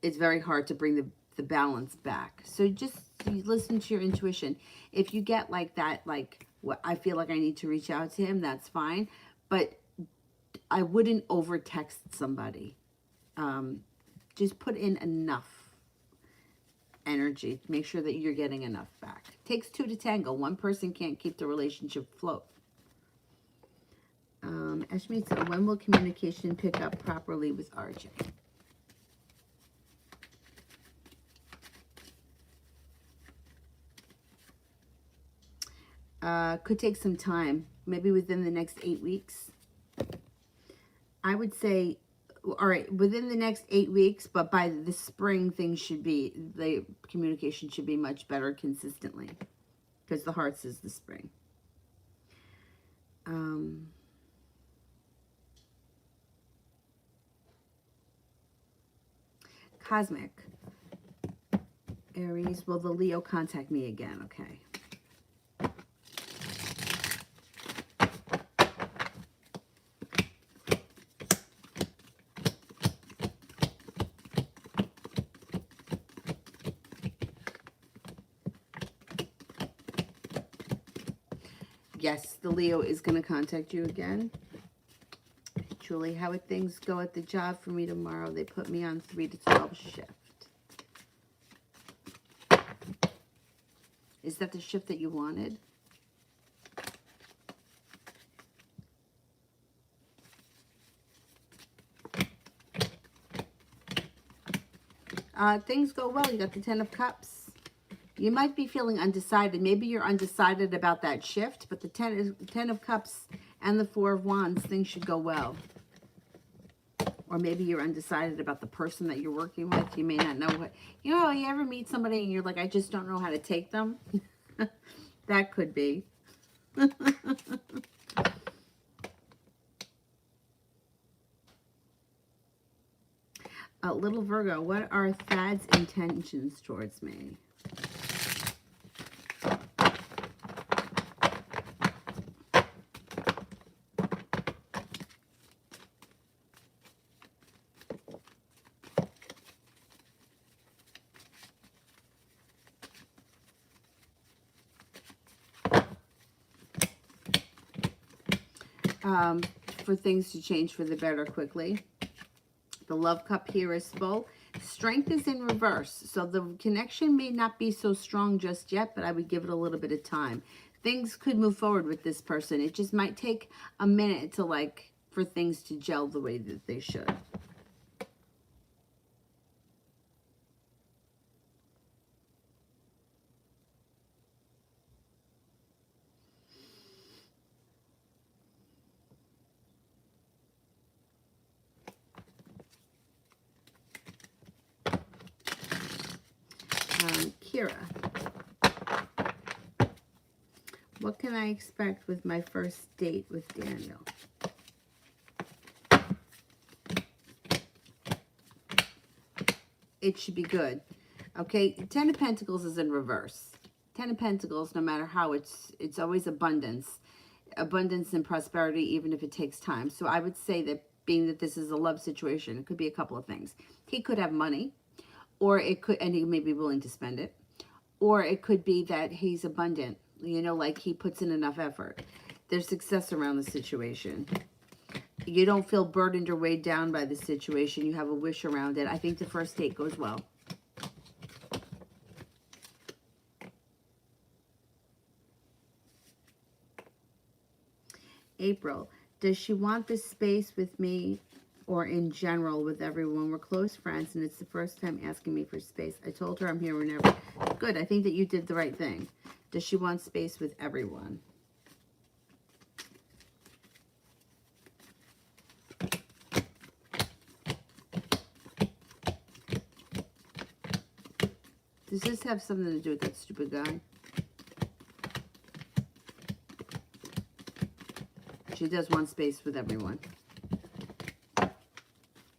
it's very hard to bring the balance back. So just listen to your intuition. If you get like that, like, what I feel like I need to reach out to him, that's fine. But I wouldn't over text somebody. Just put in enough energy to make sure that you're getting enough back. It takes 2 to tango. One person can't keep the relationship afloat. Ashmita, when will communication pick up properly with RJ? Could take some time, maybe within the next 8 weeks. I would say, all right, within the next 8 weeks, but by the spring, the communication should be much better consistently, because the Hearts is the spring. Cosmic. Aries, will the Leo contact me again? Okay. Yes, the Leo is going to contact you again. Julie, how would things go at the job for me tomorrow? They put me on 3 to 12 shift. Is that the shift that you wanted? Things go well. You got the 10 of Cups. You might be feeling undecided. Maybe you're undecided about that shift, but the 10 of Cups and the 4 of Wands, things should go well. Or maybe you're undecided about the person that you're working with. You may not know what... You know, you ever meet somebody and you're like, I just don't know how to take them? That could be. Little Virgo, what are Thad's intentions towards me? For things to change for the better quickly. The love cup here is full. Strength is in reverse. So the connection may not be so strong just yet, but I would give it a little bit of time. Things could move forward with this person. It just might take a minute to for things to gel the way that they should. Kira, what can I expect with my first date with Daniel? It should be good. Okay, 10 of Pentacles is in reverse. 10 of Pentacles, no matter how, it's always abundance. Abundance and prosperity, even if it takes time. So I would say that being that this is a love situation, it could be a couple of things. He could have money, or it could, and he may be willing to spend it. Or it could be that he's abundant, you know, like he puts in enough effort. There's success around the situation. You don't feel burdened or weighed down by the situation. You have a wish around it. I think the first date goes well. April, does she want this space with me or in general with everyone? We're close friends and it's the first time asking me for space. I told her I'm here whenever. Good. I think that you did the right thing. Does she want space with everyone? Does this have something to do with that stupid guy? She does want space with everyone.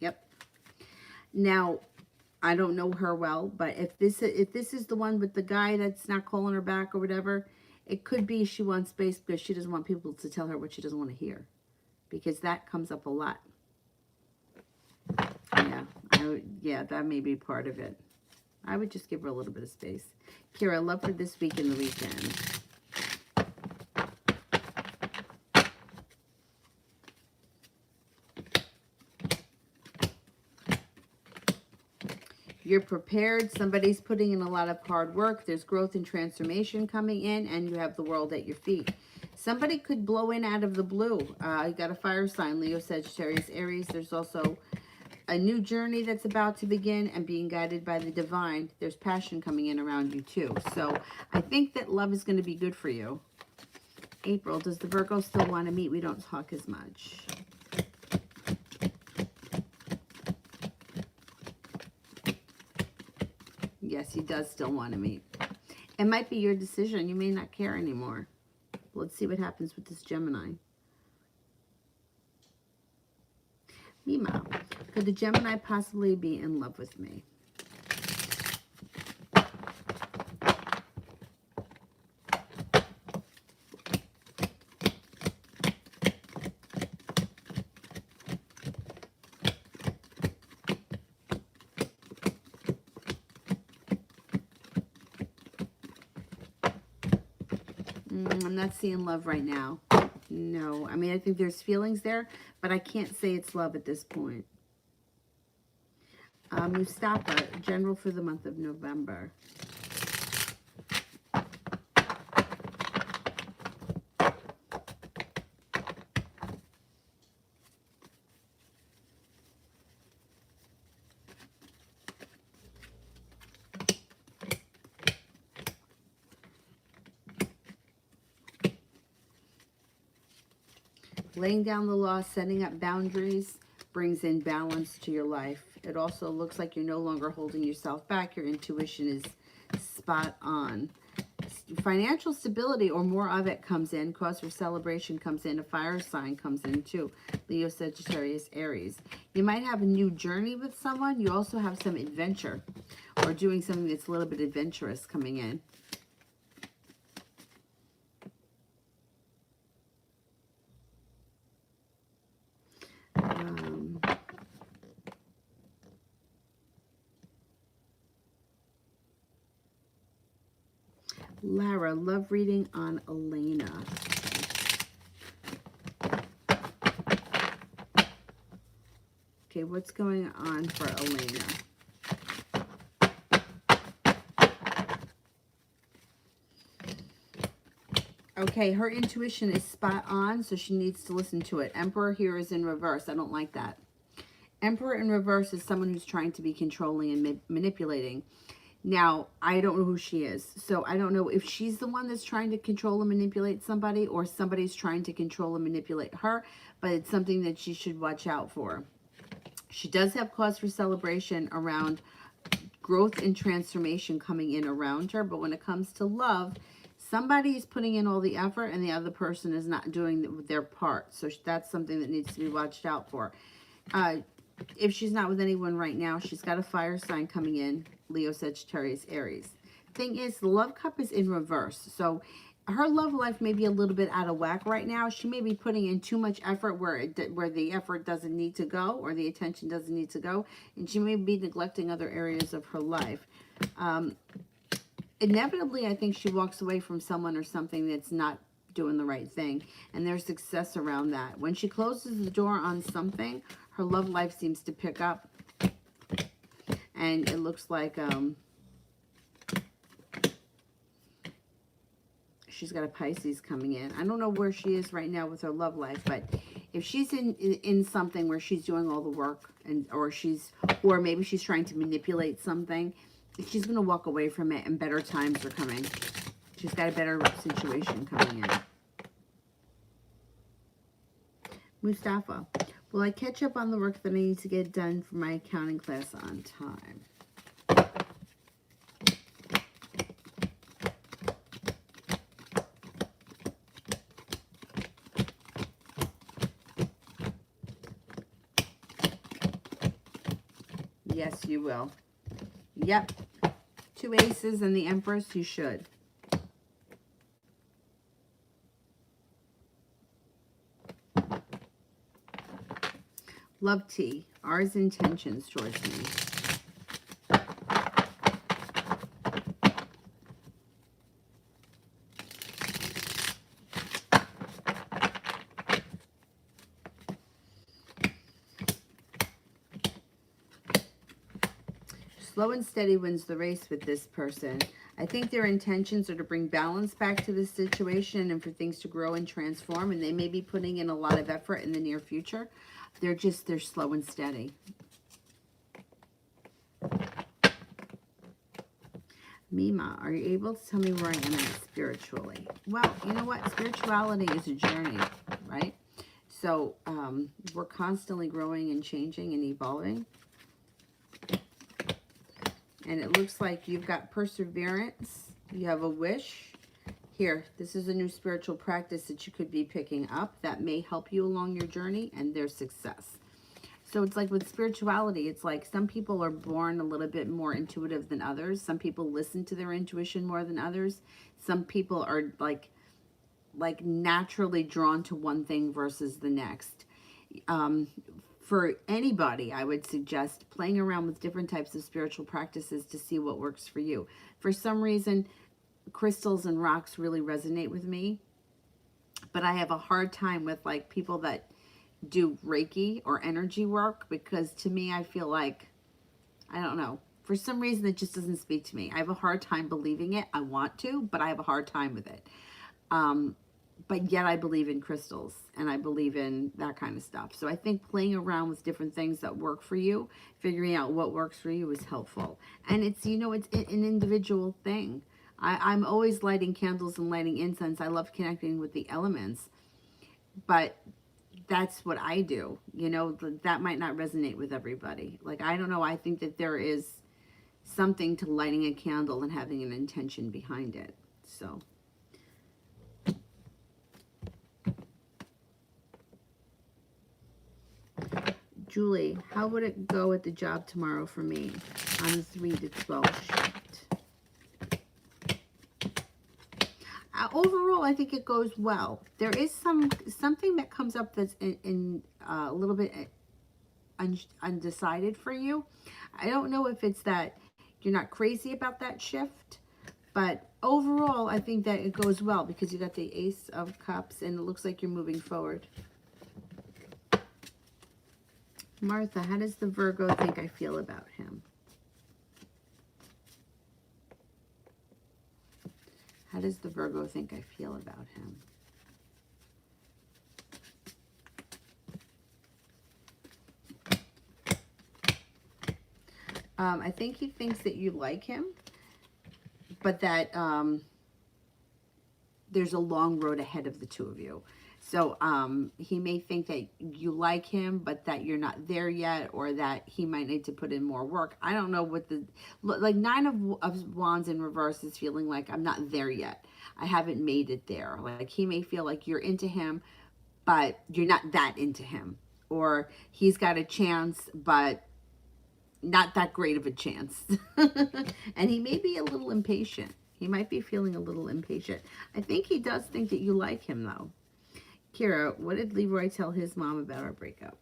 Yep. Now, I don't know her well, but if this is the one with the guy that's not calling her back or whatever, it could be she wants space because she doesn't want people to tell her what she doesn't want to hear. Because that comes up a lot. Yeah, that may be part of it. I would just give her a little bit of space. Kira, love for this week and the weekend. You're prepared. Somebody's putting in a lot of hard work. There's growth and transformation coming in, and you have the world at your feet. Somebody could blow in out of the blue. You got a fire sign, Leo, Sagittarius, Aries. There's also a new journey that's about to begin and being guided by the divine. There's passion coming in around you too. So I think that love is going to be good for you. April, does the Virgo still want to meet? We don't talk as much. Yes, he does still want to meet. It might be your decision. You may not care anymore. Let's see what happens with this Gemini. Mima, could the Gemini possibly be in love with me? I'm not seeing love right now. No, I mean, I think there's feelings there, but I can't say it's love at this point. Mustafa, general for the month of November. Laying down the law, setting up boundaries, brings in balance to your life. It also looks like you're no longer holding yourself back. Your intuition is spot on. Financial stability or more of it comes in. Cause for celebration comes in. A fire sign comes in too. Leo, Sagittarius, Aries. You might have a new journey with someone. You also have some adventure or doing something that's a little bit adventurous coming in. Lara, love reading on Elena. Okay, what's going on for Elena? Okay, her intuition is spot on, so she needs to listen to it. Emperor here is in reverse. I don't like that. Emperor in reverse is someone who's trying to be controlling and manipulating. Now, I don't know who she is. So I don't know if she's the one that's trying to control and manipulate somebody or somebody's trying to control and manipulate her, but it's something that she should watch out for. She does have cause for celebration around growth and transformation coming in around her, but when it comes to love, somebody is putting in all the effort and the other person is not doing their part. So that's something that needs to be watched out for. If she's not with anyone right now, she's got a fire sign coming in. Leo, Sagittarius, Aries. Thing is, the love cup is in reverse. So her love life may be a little bit out of whack right now. She may be putting in too much effort where the effort doesn't need to go or the attention doesn't need to go. And she may be neglecting other areas of her life. Inevitably, I think she walks away from someone or something that's not doing the right thing. And there's success around that. When she closes the door on something, her love life seems to pick up. And it looks like she's got a Pisces coming in. I don't know where she is right now with her love life, but if she's in something where she's doing all the work or maybe she's trying to manipulate something, she's going to walk away from it and better times are coming. She's got a better situation coming in. Mustafa, will I catch up on the work that I need to get done for my accounting class on time? Yes, you will. Yep. 2 aces and the Empress, you should. Love T, R's intentions towards me. Slow and steady wins the race with this person. I think their intentions are to bring balance back to this situation and for things to grow and transform, and they may be putting in a lot of effort in the near future. They're slow and steady. Mima, are you able to tell me where I am at spiritually? Well, you know what? Spirituality is a journey, right? So we're constantly growing and changing and evolving. And it looks like you've got perseverance. You have a wish. Here, this is a new spiritual practice that you could be picking up that may help you along your journey, and there's success. So it's like with spirituality, it's like some people are born a little bit more intuitive than others. Some people listen to their intuition more than others. Some people are like naturally drawn to one thing versus the next. For anybody, I would suggest playing around with different types of spiritual practices to see what works for you. For some reason, crystals and rocks really resonate with me, but I have a hard time with like people that do Reiki or energy work, because to me, I feel like, I don't know, for some reason it just doesn't speak to me. I have a hard time believing it. I want to, but I have a hard time with it. Um, but yet I believe in crystals and I believe in that kind of stuff. So I think playing around with different things that work for you, figuring out what works for you is helpful. And it's, you know, it's an individual thing. I'm always lighting candles and lighting incense. I love connecting with the elements, but that's what I do. You know, that might not resonate with everybody. Like, I don't know. I think that there is something to lighting a candle and having an intention behind it. So. Julie, how would it go at the job tomorrow for me on the 3 to 12 shift? Overall, I think it goes well. There is something that comes up that's in a little bit undecided for you. I don't know if it's that you're not crazy about that shift, but overall, I think that it goes well because you got the Ace of Cups and it looks like you're moving forward. Martha, how does the Virgo think I feel about him? How does the Virgo think I feel about him? I think he thinks that you like him, but that there's a long road ahead of the two of you. So he may think that you like him, but that you're not there yet, or that he might need to put in more work. I don't know what the, like 9 of Wands in reverse is feeling like I'm not there yet. I haven't made it there. Like he may feel like you're into him, but you're not that into him. Or he's got a chance, but not that great of a chance. And he may be a little impatient. He might be feeling a little impatient. I think he does think that you like him, though. Kira, what did Leroy tell his mom about our breakup?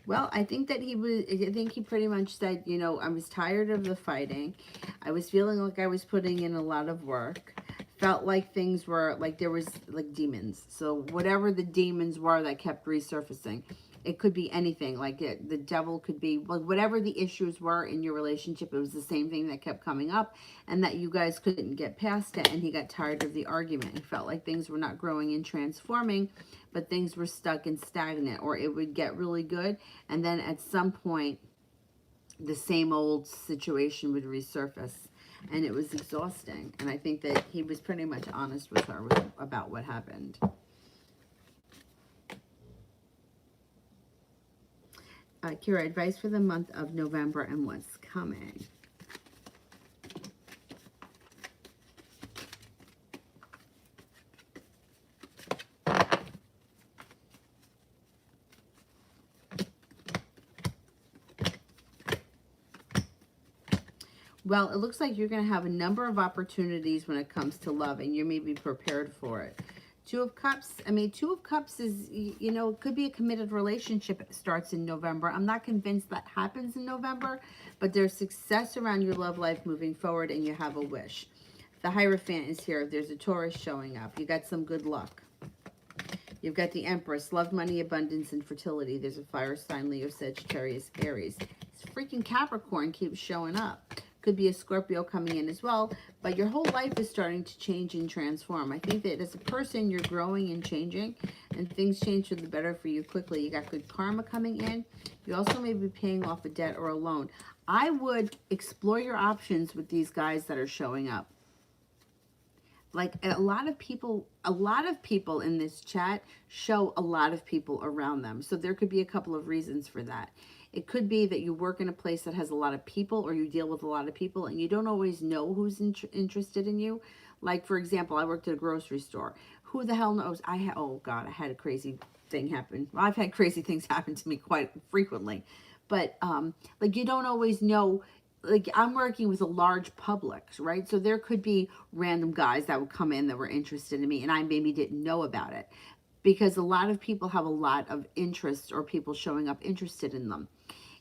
Well, I think that I think he pretty much said, you know, I was tired of the fighting. I was feeling like I was putting in a lot of work. Felt like things were, like there was like demons. So whatever the demons were that kept resurfacing, it could be anything. Like the devil could be, like whatever the issues were in your relationship, it was the same thing that kept coming up, and that you guys couldn't get past it, and he got tired of the argument. He felt like things were not growing and transforming, but things were stuck and stagnant, or it would get really good, and then at some point, the same old situation would resurface. And it was exhausting. And I think that he was pretty much honest with her about what happened. Kira, advice for the month of November and what's coming. Well, it looks like you're going to have a number of opportunities when it comes to love, and you may be prepared for it. 2 of Cups, I mean, 2 of Cups is, you know, it could be a committed relationship. It starts in November. I'm not convinced that happens in November, but there's success around your love life moving forward, and you have a wish. The Hierophant is here. There's a Taurus showing up. You got some good luck. You've got the Empress, love, money, abundance, and fertility. There's a fire sign, Leo, Sagittarius, Aries. This freaking Capricorn keeps showing up. Could be a Scorpio coming in as well, but your whole life is starting to change and transform. I think that as a person, you're growing and changing, and things change for the better for you quickly. You got good karma coming in. You also may be paying off a debt or a loan. I would explore your options with these guys that are showing up. Like a lot of people in this chat show a lot of people around them. So there could be a couple of reasons for that. It could be that you work in a place that has a lot of people, or you deal with a lot of people, and you don't always know who's interested in you. Like, for example, I worked at a grocery store. Who the hell knows? Oh God, I had a crazy thing happen. Well, I've had crazy things happen to me quite frequently. But, like, you don't always know. Like, I'm working with a large public, right? So there could be random guys that would come in that were interested in me, and I maybe didn't know about it. Because a lot of people have a lot of interest, or people showing up interested in them.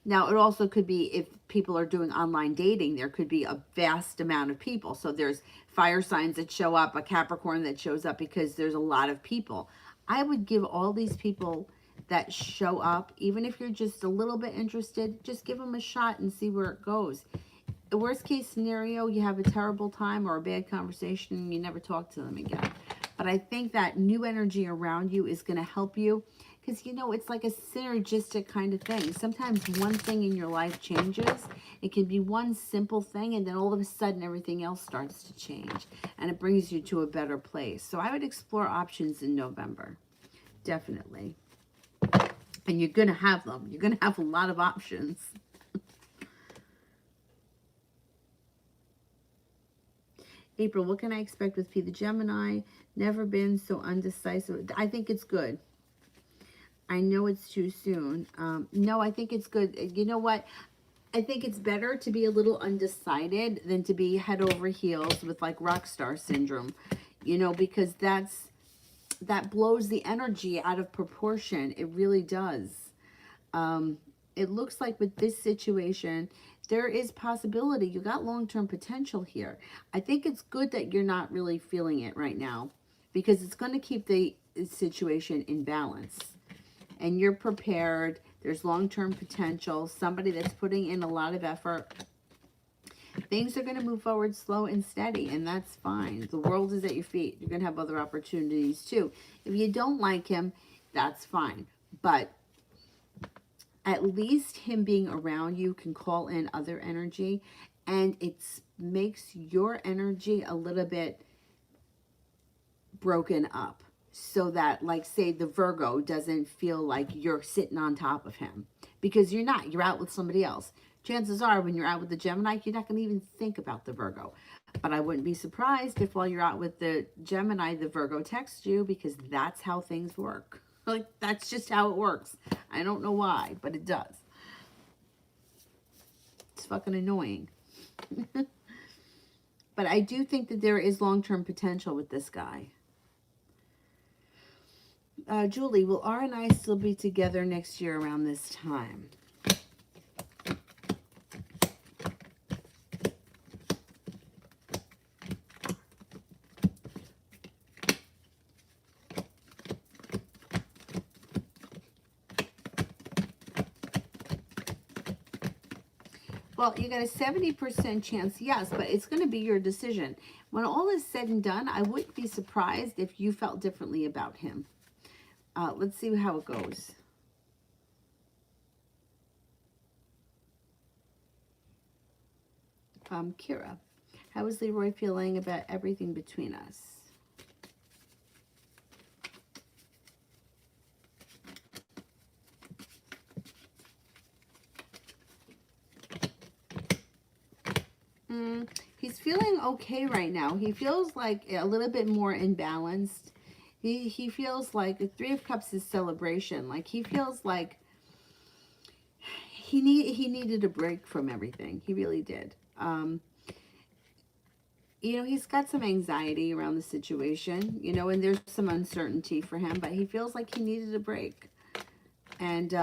Now, it also could be if people are doing online dating, there could be a vast amount of people. So there's fire signs that show up, a Capricorn that shows up because there's a lot of people. I would give all these people that show up, even if you're just a little bit interested, just give them a shot and see where it goes. The worst case scenario, you have a terrible time or a bad conversation and you never talk to them again. But I think that new energy around you is going to help you because, you know, it's like a synergistic kind of thing. Sometimes one thing in your life changes. It can be one simple thing and then all of a sudden everything else starts to change and it brings you to a better place. So I would explore options in November. Definitely. And you're going to have them. You're going to have a lot of options. April, what can I expect with P the Gemini? Never been so undecisive. I think it's good. I know it's too soon. No, I think it's good. You know what? I think it's better to be a little undecided than to be head over heels with like rock star syndrome, you know, because that blows the energy out of proportion. It really does. It looks like with this situation, there is possibility. You got long-term potential here. I think it's good that you're not really feeling it right now because it's going to keep the situation in balance. And you're prepared. There's long-term potential. Somebody that's putting in a lot of effort. Things are going to move forward slow and steady, and that's fine. The world is at your feet. You're going to have other opportunities too. If you don't like him, that's fine. But at least him being around you can call in other energy, and it makes your energy a little bit broken up so that, like, say the Virgo doesn't feel like you're sitting on top of him, because you're not. You're out with somebody else. Chances are when you're out with the Gemini, you're not going to even think about the Virgo. But I wouldn't be surprised if while you're out with the Gemini, the Virgo texts you, because that's how things work. Like, that's just how it works. I don't know why, but it does. It's fucking annoying. But I do think that there is long-term potential with this guy. Julie, will R and I still be together next year around this time? Well, you got a 70% chance, yes, but it's going to be your decision. When all is said and done, I wouldn't be surprised if you felt differently about him. Let's see how it goes. Kira, how is Leroy feeling about everything between us? He's feeling okay right now. He feels like a little bit more imbalanced. He feels like the Three of Cups is celebration. Like, he feels like he needed a break from everything. He really did. You know, he's got some anxiety around the situation, you know, and there's some uncertainty for him, but he feels like he needed a break. And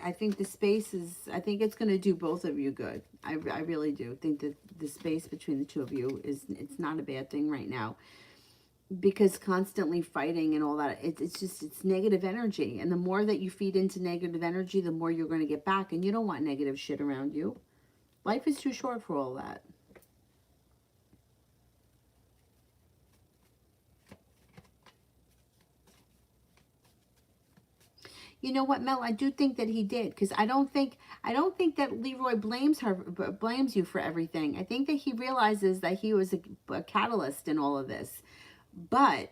I think the space is, I think it's going to do both of you good. I really do think that the space between the two of you it's not a bad thing right now. Because constantly fighting and all that, it's negative energy. And the more that you feed into negative energy, the more you're going to get back. And you don't want negative shit around you. Life is too short for all that. You know what, Mel? I do think that he did, because I don't think that Leroy blames you for everything. I think that he realizes that he was a catalyst in all of this. But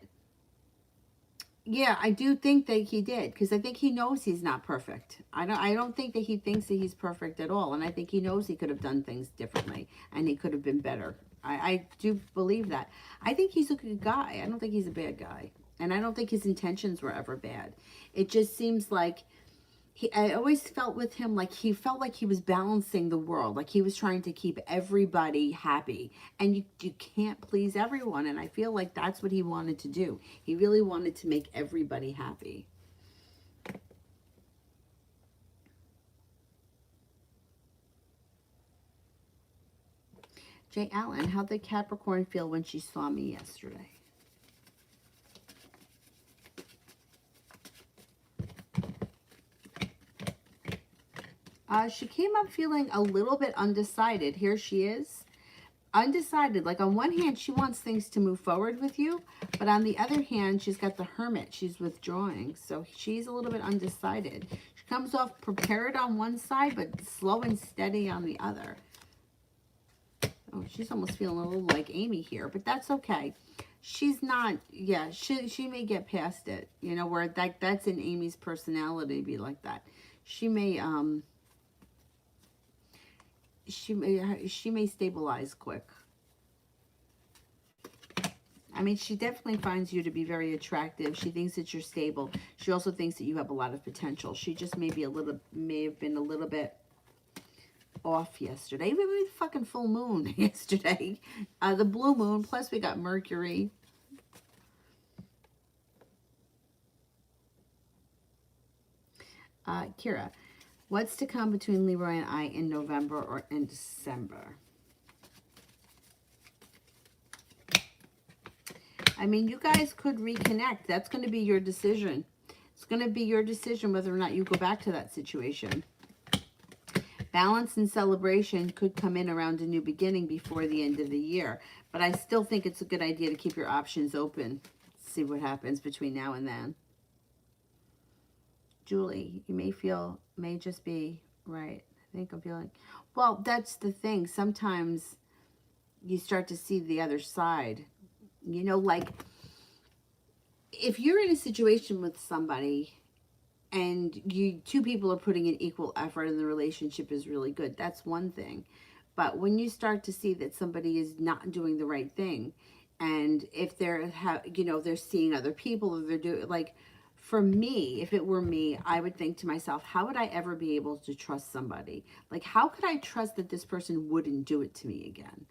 yeah, I do think that he did, because I think he knows he's not perfect. I don't think that he thinks that he's perfect at all, and I think he knows he could have done things differently and he could have been better. I do believe that. I think he's a good guy. I don't think he's a bad guy. And I don't think his intentions were ever bad. It just seems like I always felt with him like he felt like he was balancing the world. Like he was trying to keep everybody happy. And you can't please everyone. And I feel like that's what he wanted to do. He really wanted to make everybody happy. Jay Allen, how'd the Capricorn feel when she saw me yesterday? She came up feeling a little bit undecided. Here she is. Undecided. Like on one hand, she wants things to move forward with you. But on the other hand, she's got the Hermit. She's withdrawing. So she's a little bit undecided. She comes off prepared on one side, but slow and steady on the other. Oh, she's almost feeling a little like Amy here. But that's okay. She's not, yeah, she may get past it. You know, where that's in Amy's personality, be like that. She may, she may stabilize quick. I mean, she definitely finds you to be very attractive. She thinks that you're stable. She also thinks that you have a lot of potential. She just may have been a little bit off yesterday. Maybe the fucking full moon yesterday. The blue moon, plus we got Mercury. Kira, what's to come between Leroy and I in November or in December? I mean, you guys could reconnect. That's going to be your decision. It's going to be your decision whether or not you go back to that situation. Balance and celebration could come in around a new beginning before the end of the year. But I still think it's a good idea to keep your options open. See what happens between now and then. Julie, you may just be right. I think I'm feeling, well, that's the thing. Sometimes you start to see the other side. You know, like, if you're in a situation with somebody and two people are putting in equal effort and the relationship is really good, that's one thing. But when you start to see that somebody is not doing the right thing, and if they're, they're seeing other people, or they're doing, like, for me, if it were me, I would think to myself, how would I ever be able to trust somebody? Like, how could I trust that this person wouldn't do it to me again?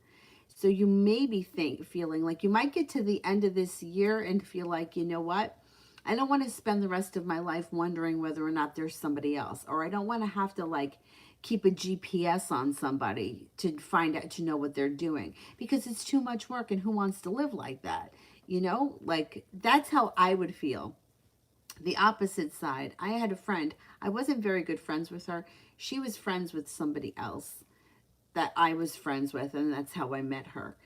So you may be feeling like you might get to the end of this year and feel like, you know what? I don't want to spend the rest of my life wondering whether or not there's somebody else. Or I don't want to have to, like, keep a GPS on somebody to find out, to know what they're doing. Because it's too much work, and who wants to live like that? You know? Like, that's how I would feel. The opposite side, I had a friend. I wasn't very good friends with her. She was friends with somebody else that I was friends with, and that's how I met her.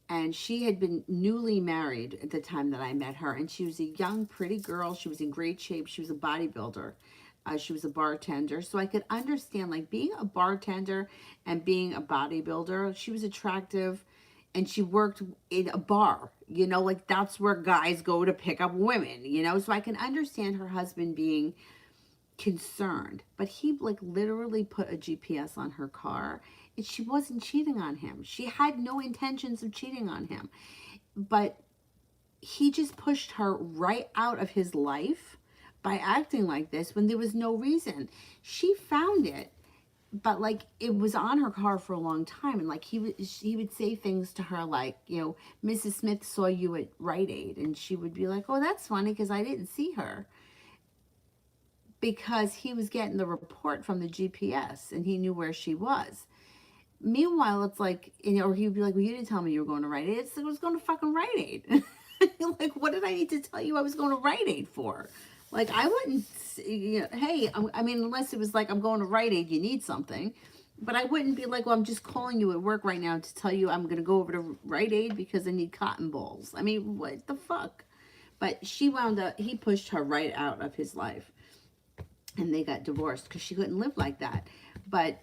And she had been newly married at the time that I met her, and she was a young, pretty girl. She was in great shape. She was a bodybuilder. She was a bartender. So I could understand, like, being a bartender and being a bodybuilder. She was attractive, and she worked in a bar. You know, like, that's where guys go to pick up women, you know? So I can understand her husband being concerned. But he, like, literally put a GPS on her car, and she wasn't cheating on him. She had no intentions of cheating on him. But he just pushed her right out of his life by acting like this when there was no reason. She found it, but, like, it was on her car for a long time. And, like, he would say things to her like, you know, Mrs. Smith saw you at Rite Aid. And she would be like, oh, that's funny because I didn't see her. Because he was getting the report from the GPS and he knew where she was. Meanwhile, it's like, you know, or he would be like, well, you didn't tell me you were going to Rite Aid. I was going to fucking Rite Aid. Like, what did I need to tell you I was going to Rite Aid for? Like, I wouldn't, you know, hey, I mean, unless it was like, I'm going to Rite Aid, you need something. But I wouldn't be like, well, I'm just calling you at work right now to tell you I'm going to go over to Rite Aid because I need cotton balls. I mean, what the fuck? But she wound up, he pushed her right out of his life. And they got divorced because she couldn't live like that. But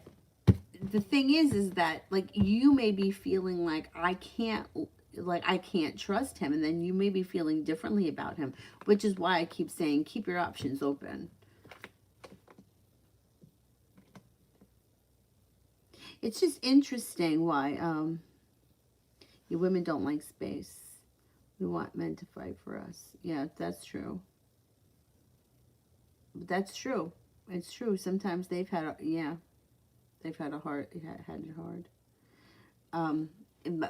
the thing is that, like, you may be feeling like I can't trust him, and then you may be feeling differently about him, which is why I keep saying keep your options open. It's just interesting why you women don't like space. We want men to fight for us. Yeah, that's true. That's true. It's true. Sometimes they've had they've had had it hard.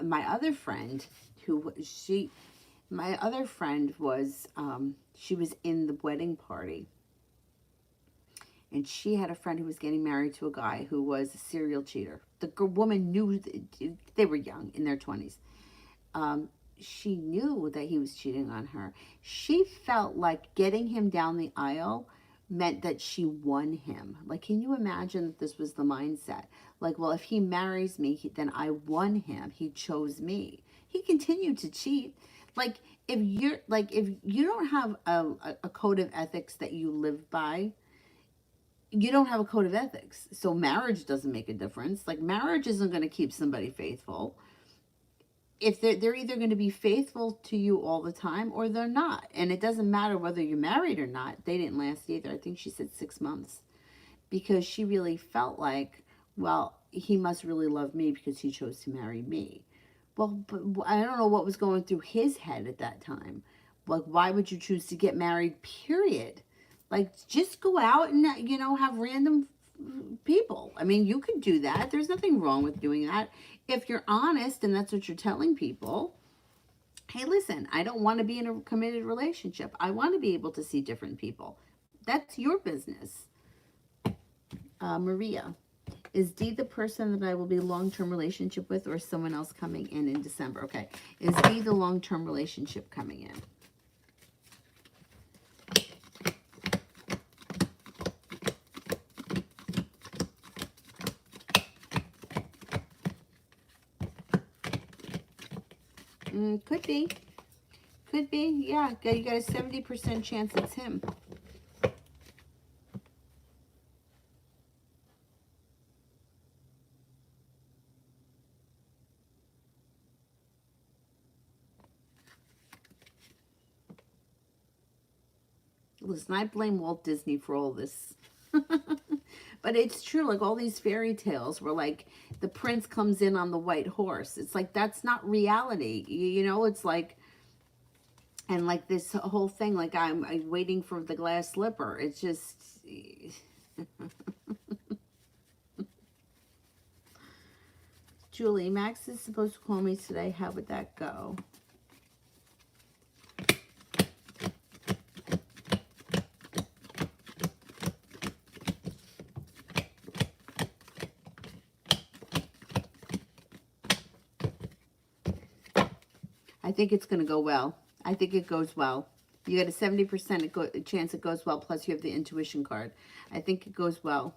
My other friend, my other friend was, she was in the wedding party, and she had a friend who was getting married to a guy who was a serial cheater. The woman knew they were young, in their 20s. Um, she knew that he was cheating on her. She felt like getting him down the aisle meant that she won him. Like, can you imagine that this was the mindset? Like, well, if he marries me, then I won him. He chose me. He continued to cheat. Like, if you don't have a code of ethics that you live by, you don't have a code of ethics. So marriage doesn't make a difference. Like, marriage isn't going to keep somebody faithful. If they're either going to be faithful to you all the time or they're not. And it doesn't matter whether you're married or not. They didn't last either. I think she said 6 months, because she really felt like, well, he must really love me because he chose to marry me. Well, but I don't know what was going through his head at that time. Like, why would you choose to get married, period? Like, just go out and, have random people. I mean, you could do that. There's nothing wrong with doing that. If you're honest and that's what you're telling people, hey, listen, I don't want to be in a committed relationship. I want to be able to see different people. That's your business. Maria, is D the person that I will be long-term relationship with, or is someone else coming in December? Okay. Is D the long-term relationship coming in? Could be. Could be. Yeah. You got a 70% chance it's him. Listen, I blame Walt Disney for all this. But it's true, like all these fairy tales where like the prince comes in on the white horse. It's like, that's not reality. It's like, and like this whole thing, like I'm waiting for the glass slipper. It's just... Julie, Max is supposed to call me today. How would that go? I think it's going to go well. I think it goes well. You got a 70% chance it goes well, plus you have the intuition card. I think it goes well.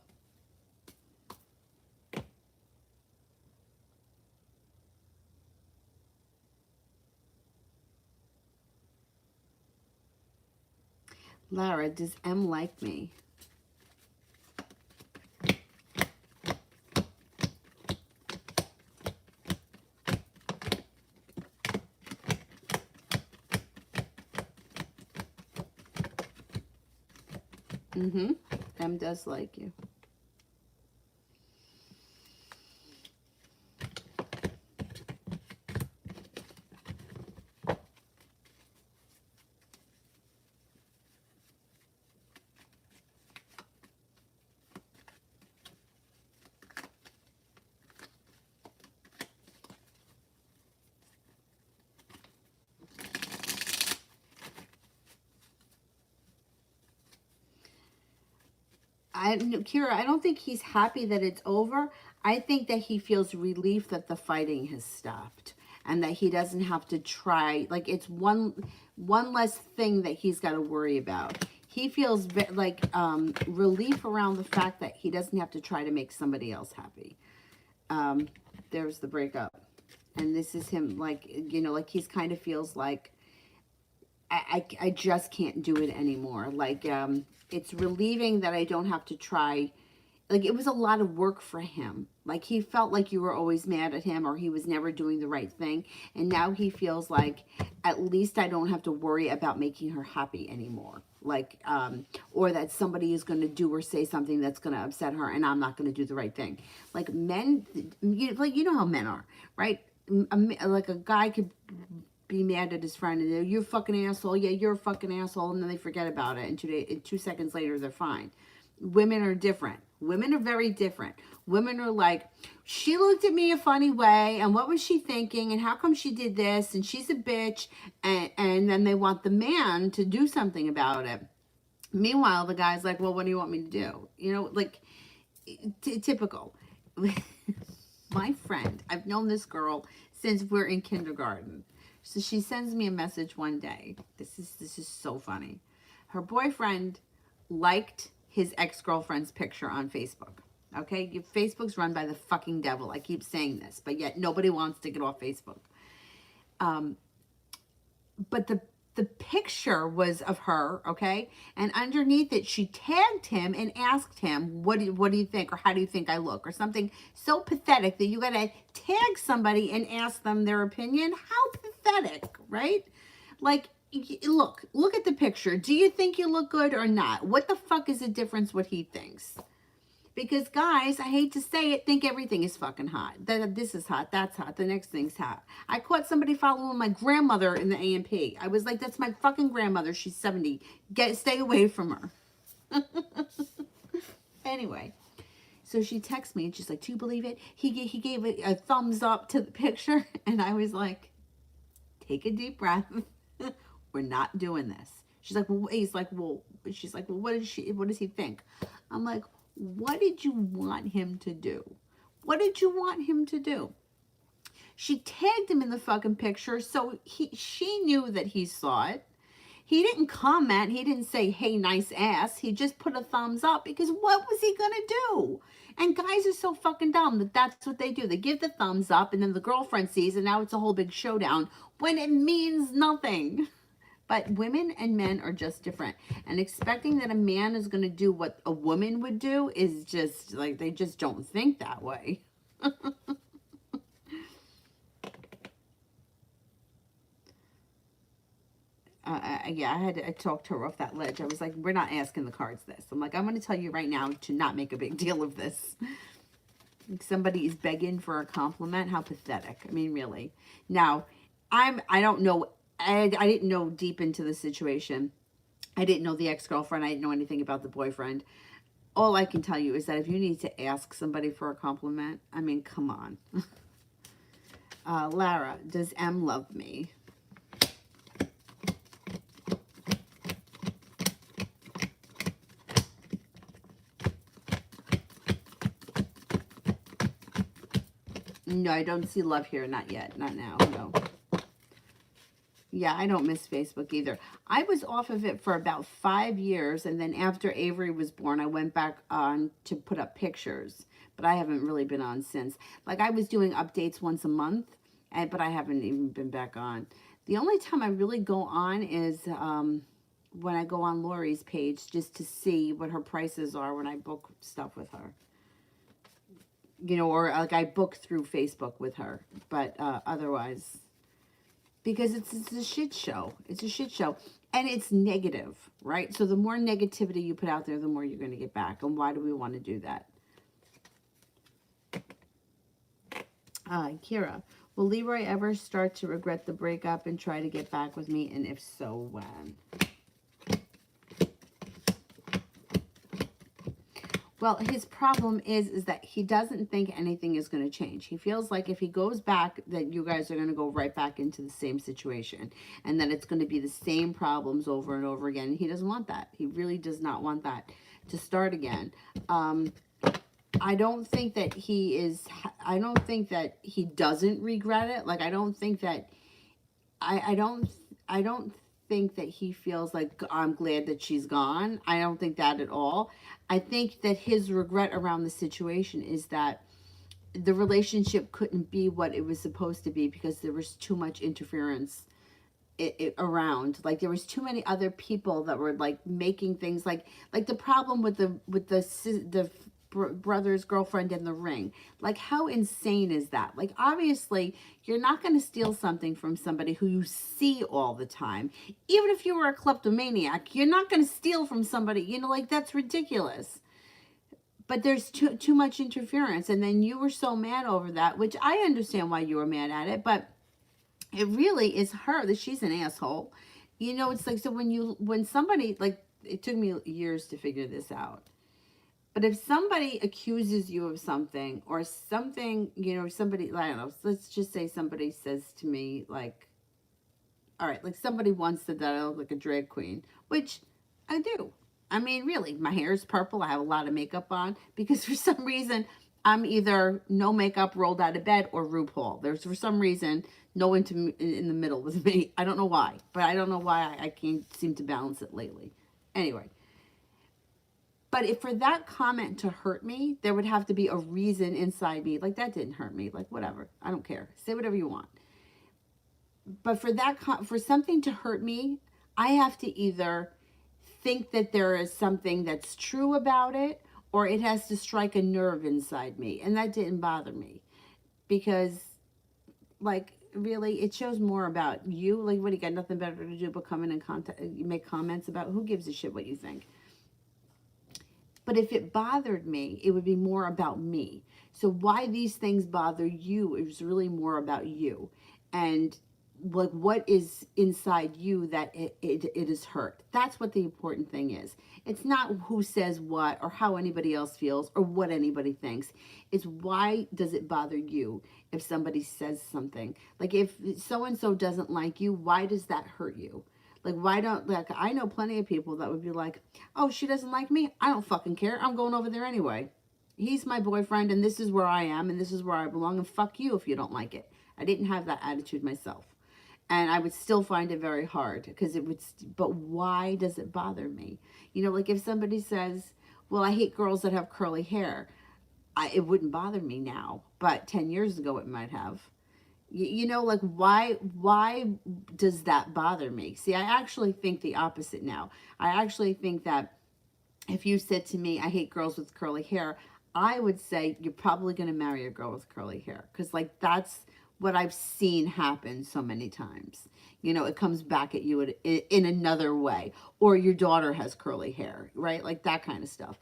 Lara, does M like me? M does like you. Kira, I don't think he's happy that it's over. I think that he feels relief that the fighting has stopped and that he doesn't have to try. Like, it's one less thing that he's got to worry about. He feels like relief around the fact that he doesn't have to try to make somebody else happy. There's the breakup. And this is him, like, like he's kind of feels like, I just can't do it anymore. Like, it's relieving that I don't have to try. Like, it was a lot of work for him. Like, he felt like you were always mad at him or he was never doing the right thing. And now he feels like, at least I don't have to worry about making her happy anymore. Like, or that somebody is going to do or say something that's going to upset her and I'm not going to do the right thing. Like, men, like, you know how men are, right? Like, a guy could be mad at his friend and you're a fucking asshole. Yeah, you're a fucking asshole. And then they forget about it. And 2 seconds later, they're fine. Women are different. Women are very different. Women are like, she looked at me a funny way. And what was she thinking? And how come she did this? And she's a bitch. And then they want the man to do something about it. Meanwhile, the guy's like, well, what do you want me to do? You know, like, typical. My friend, I've known this girl since we're in kindergarten. So she sends me a message one day. This is so funny. Her boyfriend liked his ex-girlfriend's picture on Facebook. Okay? Facebook's run by the fucking devil. I keep saying this, but yet nobody wants to get off Facebook. Um, but the picture was of her, okay? And underneath it, she tagged him and asked him, what do you think? Or how do you think I look? Or something so pathetic that you got to tag somebody and ask them their opinion. How pathetic, right? Like, look at the picture. Do you think you look good or not? What the fuck is the difference what he thinks? Because guys, I hate to say it, think everything is fucking hot. This is hot, that's hot, the next thing's hot. I caught somebody following my grandmother in the A&P. I was like, that's my fucking grandmother. She's 70. Stay away from her. Anyway, so she texts me and she's like, do you believe it? He gave a thumbs up to the picture. And I was like, take a deep breath. We're not doing this. She's like, well, she's like, well, what does he think? I'm like, what did you want him to do? What did you want him to do? She tagged him in the fucking picture, so she knew that he saw it. He didn't comment. He didn't say, hey, nice ass. He just put a thumbs up because what was he going to do? And guys are so fucking dumb that that's what they do. They give the thumbs up and then the girlfriend sees and now it's a whole big showdown when it means nothing. But women and men are just different. And expecting that a man is going to do what a woman would do is just like, they just don't think that way. Yeah, I talked her off that ledge. I was like, we're not asking the cards this. I'm like, I'm going to tell you right now to not make a big deal of this. Somebody is begging for a compliment. How pathetic. I mean, really. Now, I don't know. I didn't know deep into the situation. I didn't know the ex-girlfriend. I didn't know anything about the boyfriend. All I can tell you is that if you need to ask somebody for a compliment, I mean, come on. Lara, does M love me? No, I don't see love here. Not yet. Not now. No. Yeah, I don't miss Facebook either. I was off of it for about 5 years, and then after Avery was born, I went back on to put up pictures, but I haven't really been on since. Like, I was doing updates once a month, but I haven't even been back on. The only time I really go on is when I go on Lori's page just to see what her prices are when I book stuff with her. You know, or like I book through Facebook with her, but otherwise... Because it's a shit show. It's a shit show. And it's negative, right? So the more negativity you put out there, the more you're going to get back. And why do we want to do that? Kira, will Leroy ever start to regret the breakup and try to get back with me? And if so, when? Well, his problem is that he doesn't think anything is going to change. He feels like if he goes back, that you guys are going to go right back into the same situation. And that it's going to be the same problems over and over again. He doesn't want that. He really does not want that to start again. I don't think that he is, I don't think that he doesn't regret it. Like, I don't think that, I don't think that he feels like I'm glad that she's gone. I don't think that at all. I think that his regret around the situation is that the relationship couldn't be what it was supposed to be because there was too much interference around. Like, there was too many other people that were like making things like the problem with the brother's girlfriend in the ring. Like, how insane is that? Like, obviously you're not going to steal something from somebody who you see all the time. Even if you were a kleptomaniac, you're not going to steal from somebody, you know, like, that's ridiculous. But there's too much interference, and then you were so mad over that, which I understand why you were mad at it, but it really is her that she's an asshole. You know, it's like, so when somebody, like, it took me years to figure this out. But if somebody accuses you of something or something, you know, somebody, I don't know, let's just say somebody says to me, like, all right, like somebody once said that I look like a drag queen, which I do. I mean, really, my hair is purple. I have a lot of makeup on because for some reason I'm either no makeup rolled out of bed or RuPaul. There's for some reason no one in the middle with me. I don't know why, but I don't know why I can't seem to balance it lately. Anyway, but if for that comment to hurt me, there would have to be a reason inside me. Like, that didn't hurt me. Like, whatever. I don't care. Say whatever you want. But for that, for something to hurt me, I have to either think that there is something that's true about it, or it has to strike a nerve inside me. And that didn't bother me because, like, really, it shows more about you. Like, what, you got nothing better to do but come in and make comments about, who gives a shit what you think? But if it bothered me, it would be more about me. So why these things bother you is really more about you. And like, what is inside you that it is hurt. That's what the important thing is. It's not who says what or how anybody else feels or what anybody thinks. It's why does it bother you if somebody says something? Like, if so-and-so doesn't like you, why does that hurt you? Like, why don't, like, I know plenty of people that would be like, oh, she doesn't like me? I don't fucking care. I'm going over there anyway. He's my boyfriend, and this is where I am, and this is where I belong, and fuck you if you don't like it. I didn't have that attitude myself. And I would still find it very hard because it would, but why does it bother me? You know, like if somebody says, well, I hate girls that have curly hair. It wouldn't bother me now, but 10 years ago it might have. You know, like, why does that bother me? See, I actually think the opposite now. I actually think that if you said to me, I hate girls with curly hair, I would say you're probably going to marry a girl with curly hair. Because, like, that's what I've seen happen so many times. You know, it comes back at you in another way. Or your daughter has curly hair, right? Like that kind of stuff.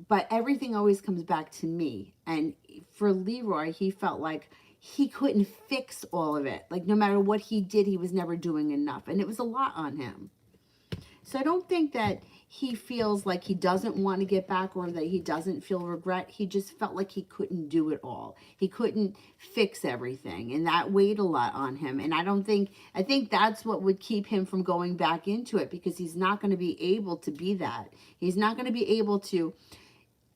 But everything always comes back to me. And for Leroy, he felt like he couldn't fix all of it. Like, no matter what he did, he was never doing enough. And it was a lot on him. So I don't think that he feels like he doesn't want to get back or that he doesn't feel regret. He just felt like he couldn't do it all. He couldn't fix everything. And that weighed a lot on him. And I think that's what would keep him from going back into it, because he's not going to be able to be that. He's not going to be able to,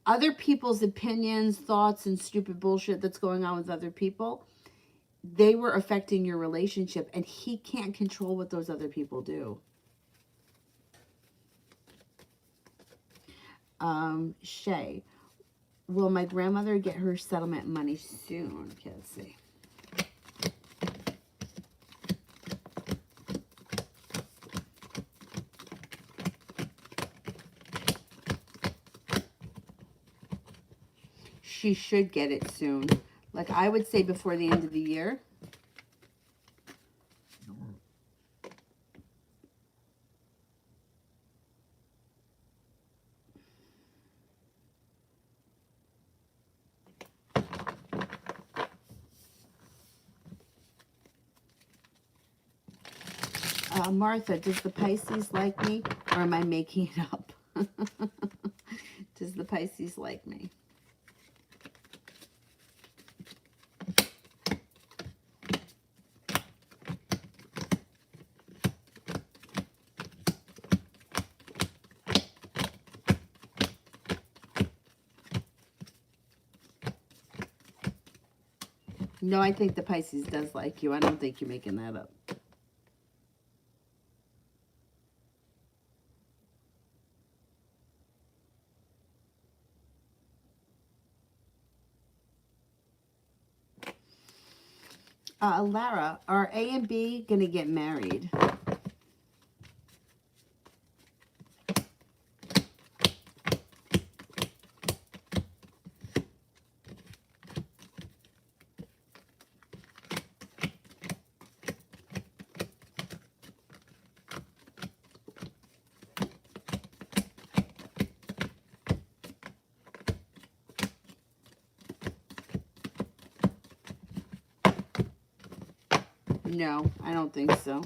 other people's opinions, thoughts, and stupid bullshit that's going on with other people, they were affecting your relationship, and he can't control what those other people do. Shay, will my grandmother get her settlement money soon? Okay, let's see. She should get it soon. Like, I would say before the end of the year. Martha, does the Pisces like me, or am I making it up? Does the Pisces like me? No, I think the Pisces does like you. I don't think you're making that up. Lara, are A and B going to get married? No, I don't think so.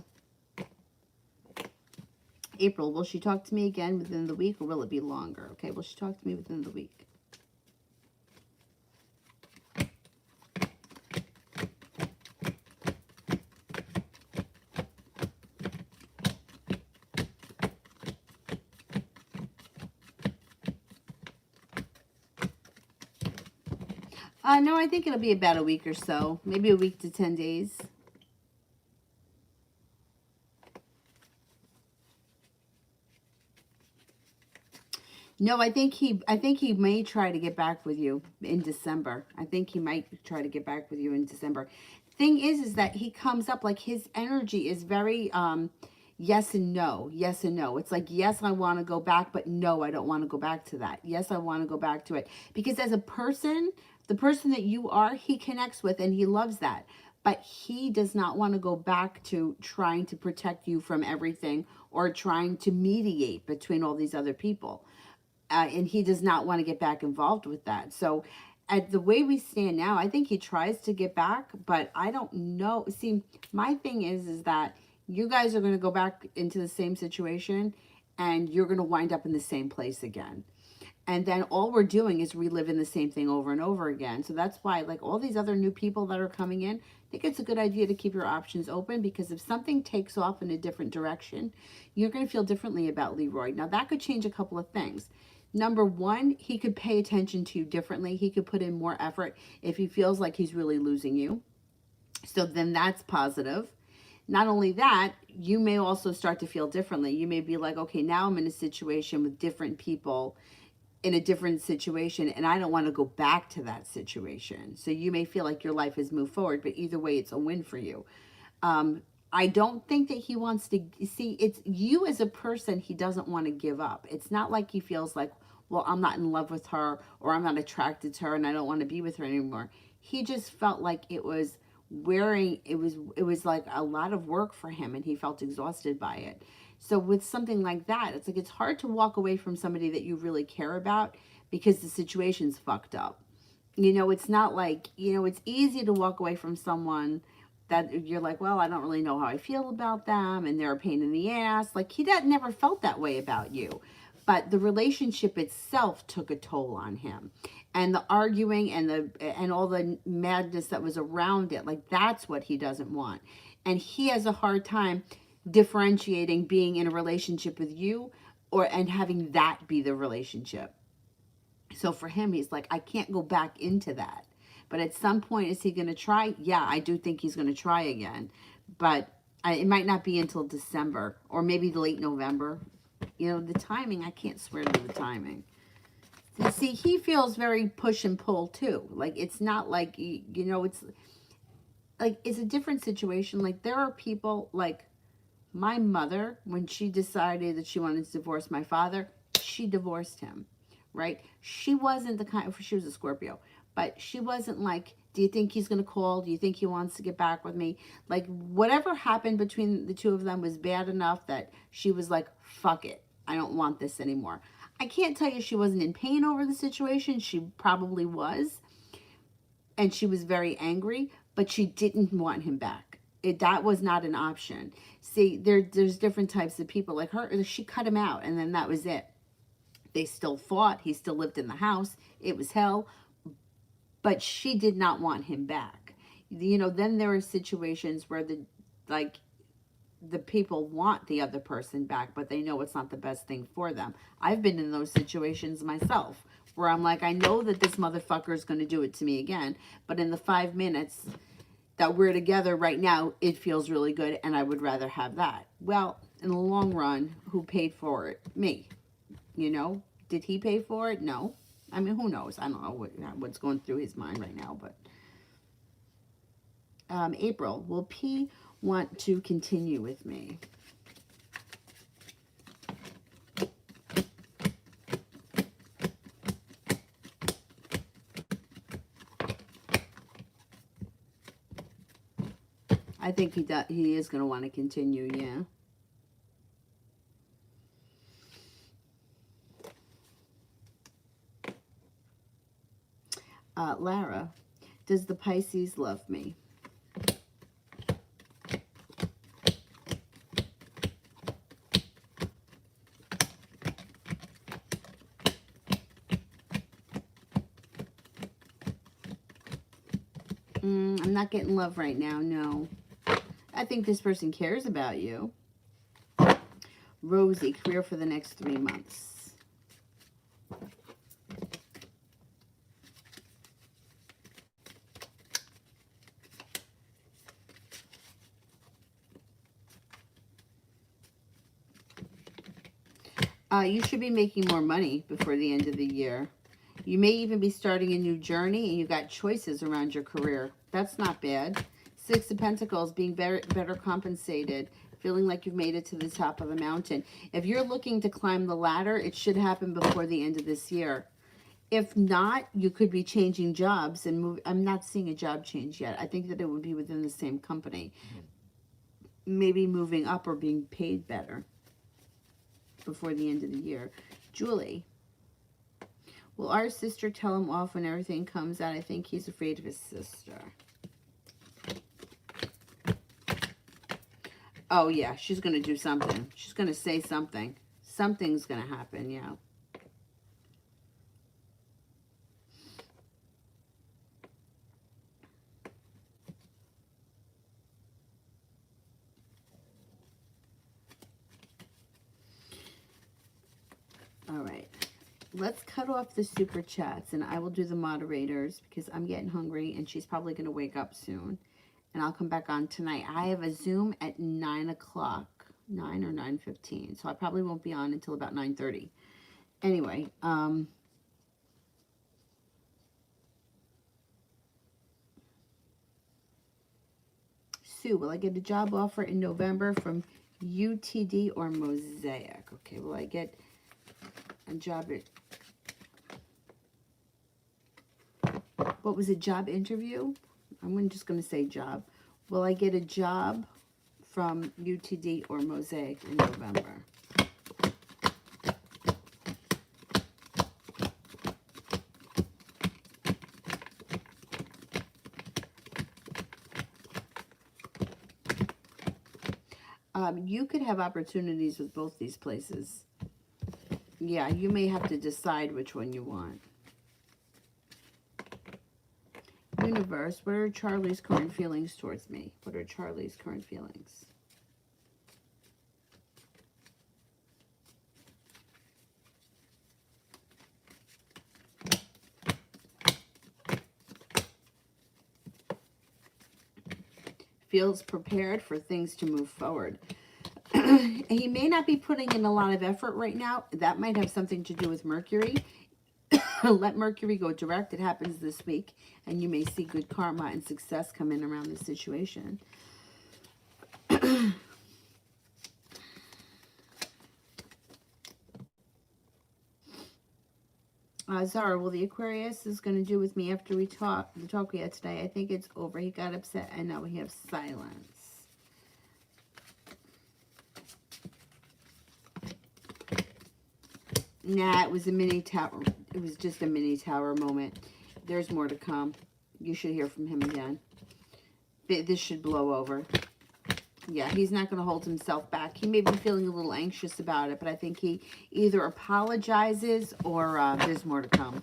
April, will she talk to me again within the week, or will it be longer? Okay, will she talk to me within the week? No, I think it'll be about a week or so. Maybe a week to 10 days. No, I think he may try to get back with you in December. I think he might try to get back with you in December. Thing is that he comes up like his energy is very yes and no, yes and no. It's like yes, I want to go back, but no, I don't want to go back to that. Yes, I want to go back to it because as a person, the person that you are, he connects with and he loves that. But he does not want to go back to trying to protect you from everything or trying to mediate between all these other people, and he does not want to get back involved with that. So, at the way we stand now, I think he tries to get back, but I don't know. See, my thing is that you guys are going to go back into the same situation, and you're going to wind up in the same place again. And then all we're doing is reliving the same thing over and over again. So that's why, like all these other new people that are coming in, I think it's a good idea to keep your options open because if something takes off in a different direction, you're going to feel differently about Leroy. Now, that could change a couple of things. Number one, he could pay attention to you differently. He could put in more effort if he feels like he's really losing you. So then that's positive. Not only that, you may also start to feel differently. You may be like, okay, now I'm in a situation with different people in a different situation and I don't want to go back to that situation. So you may feel like your life has moved forward, but either way, it's a win for you. I don't think that he wants to see it's you as a person. He doesn't want to give up. It's not like he feels like, well, I'm not in love with her or I'm not attracted to her and I don't want to be with her anymore. He just felt like it was like a lot of work for him and he felt exhausted by it. So with something like that, it's like it's hard to walk away from somebody that you really care about because the situation's fucked up. It's not like, it's easy to walk away from someone that you're like, well, I don't really know how I feel about them and they're a pain in the ass. Like never felt that way about you. But the relationship itself took a toll on him. And the arguing and all the madness that was around it, like that's what he doesn't want. And he has a hard time differentiating being in a relationship with you and having that be the relationship. So for him, he's like, I can't go back into that. But at some point, is he going to try? Yeah, I do think he's going to try again. But it might not be until December or maybe late November. The timing, I can't swear to the timing. See, he feels very push and pull too. Like, it's not like, it's like, it's a different situation. Like, there are people like my mother, when she decided that she wanted to divorce my father, she divorced him, right? She wasn't the kind, she was a Scorpio, but she wasn't like, do you think he's going to call? Do you think he wants to get back with me? Like, whatever happened between the two of them was bad enough that she was like, fuck it. I don't want this anymore. I can't tell you she wasn't in pain over the situation. She probably was. And she was very angry, but she didn't want him back. That was not an option. See, there's different types of people. Like her, she cut him out, and then that was it. They still fought. He still lived in the house. It was hell. But she did not want him back. Then there are situations where the people want the other person back, but they know it's not the best thing for them. I've been in those situations myself where I'm like, I know that this motherfucker is going to do it to me again, but in the 5 minutes that we're together right now, it feels really good, and I would rather have that. Well, in the long run, who paid for it? Me. Did he pay for it? No. I mean, who knows? I don't know what's going through his mind right now, but April, will P want to continue with me? I think he is going to want to continue, yeah. Lara, does the Pisces love me? I'm not getting love right now, no. I think this person cares about you. Rosie, career for the next 3 months. You should be making more money before the end of the year. You may even be starting a new journey and you got choices around your career. That's not bad. Six of Pentacles, being better compensated, feeling like you've made it to the top of the mountain. If you're looking to climb the ladder, it should happen before the end of this year. If not, you could be changing jobs and move. I'm not seeing a job change yet. I think that it would be within the same company. Maybe moving up or being paid better before the end of the year. Julie. Will our sister tell him off when everything comes out? I think he's afraid of his sister. Oh, yeah, she's going to do something. She's going to say something. Something's going to happen, yeah. All right. Let's cut off the super chats, and I will do the moderators because I'm getting hungry, and she's probably going to wake up soon. And I'll come back on tonight. I have a Zoom at 9 o'clock, 9 or 9:15. So I probably won't be on until about 9:30. Anyway, Sue, will I get a job offer in November from UTD or Mosaic? Okay, will I get a job at... What was a job interview? I'm just going to say job. Will I get a job from UTD or Mosaic in November? You could have opportunities with both these places. Yeah, you may have to decide which one you want. Universe, what are Charlie's current feelings towards me? What are Charlie's current feelings? Feels prepared for things to move forward. He may not be putting in a lot of effort right now. That might have something to do with Mercury. Let Mercury go direct. It happens this week, and you may see good karma and success come in around the situation. Zara, will the Aquarius is going to do with me after we talk, the talk we had today? I think it's over. He got upset, and now we have silence. Nah, it was a mini tower. It was just a mini tower moment. There's more to come. You should hear from him again. This should blow over. Yeah, he's not going to hold himself back. He may be feeling a little anxious about it, but I think he either apologizes or there's more to come.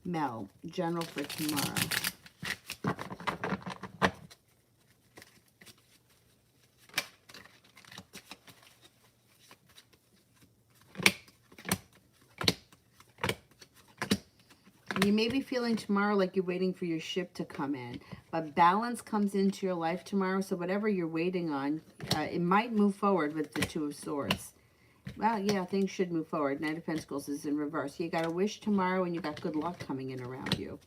Mel, general for tomorrow. You may be feeling tomorrow like you're waiting for your ship to come in, but balance comes into your life tomorrow, so whatever you're waiting on, it might move forward with the Two of Swords. Well, yeah, things should move forward. Knight of Pentacles is in reverse. You got a wish tomorrow, and you got good luck coming in around you.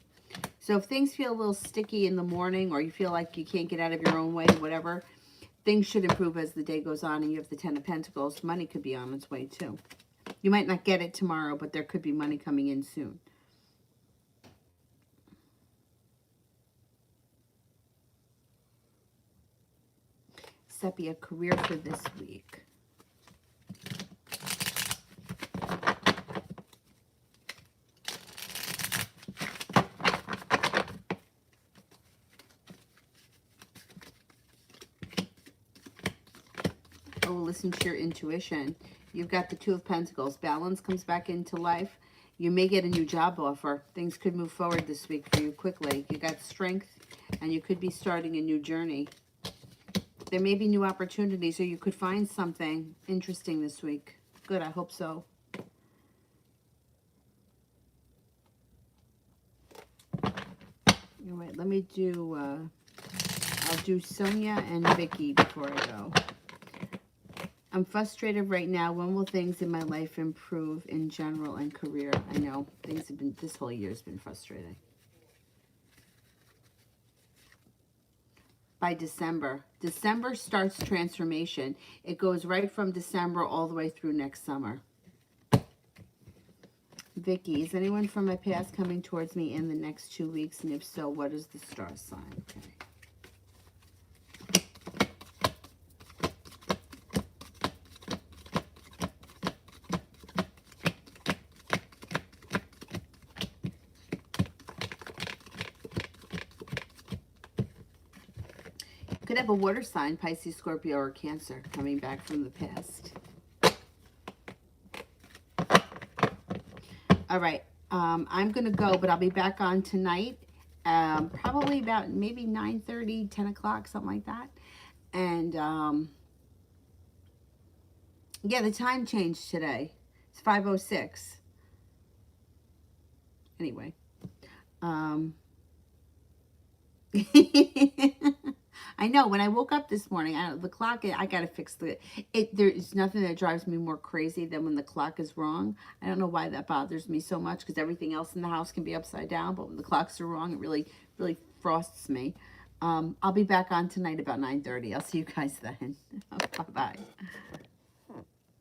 So if things feel a little sticky in the morning, or you feel like you can't get out of your own way, whatever, things should improve as the day goes on, and you have the Ten of Pentacles. Money could be on its way, too. You might not get it tomorrow, but there could be money coming in soon. Sepia, career for this week. Oh, listen to your intuition. You've got the Two of Pentacles. Balance comes back into life. You may get a new job offer. Things could move forward this week for you quickly. You got strength, and you could be starting a new journey. There may be new opportunities, or you could find something interesting this week. Good, I hope so. All right, let me do, I'll do Sonia and Vicky before I go. I'm frustrated right now. When will things in my life improve in general and career? I know things have been, this whole year has been frustrating. By December. December starts transformation. It goes right from December all the way through next summer. Vicky, is anyone from my past coming towards me in the next 2 weeks? And if so, what is the star sign? Okay. Could have a water sign, Pisces, Scorpio, or Cancer coming back from the past. All right. I'm going to go, but I'll be back on tonight. Probably about maybe 9:30, 10 o'clock, something like that. And yeah, the time changed today. It's 5:06. Anyway. I know when I woke up this morning, the clock, I got to fix there's nothing that drives me more crazy than when the clock is wrong. I don't know why that bothers me so much, because everything else in the house can be upside down, but when the clocks are wrong, it really, really frosts me. I'll be back on tonight about 9:30. I'll see you guys then. Bye-bye.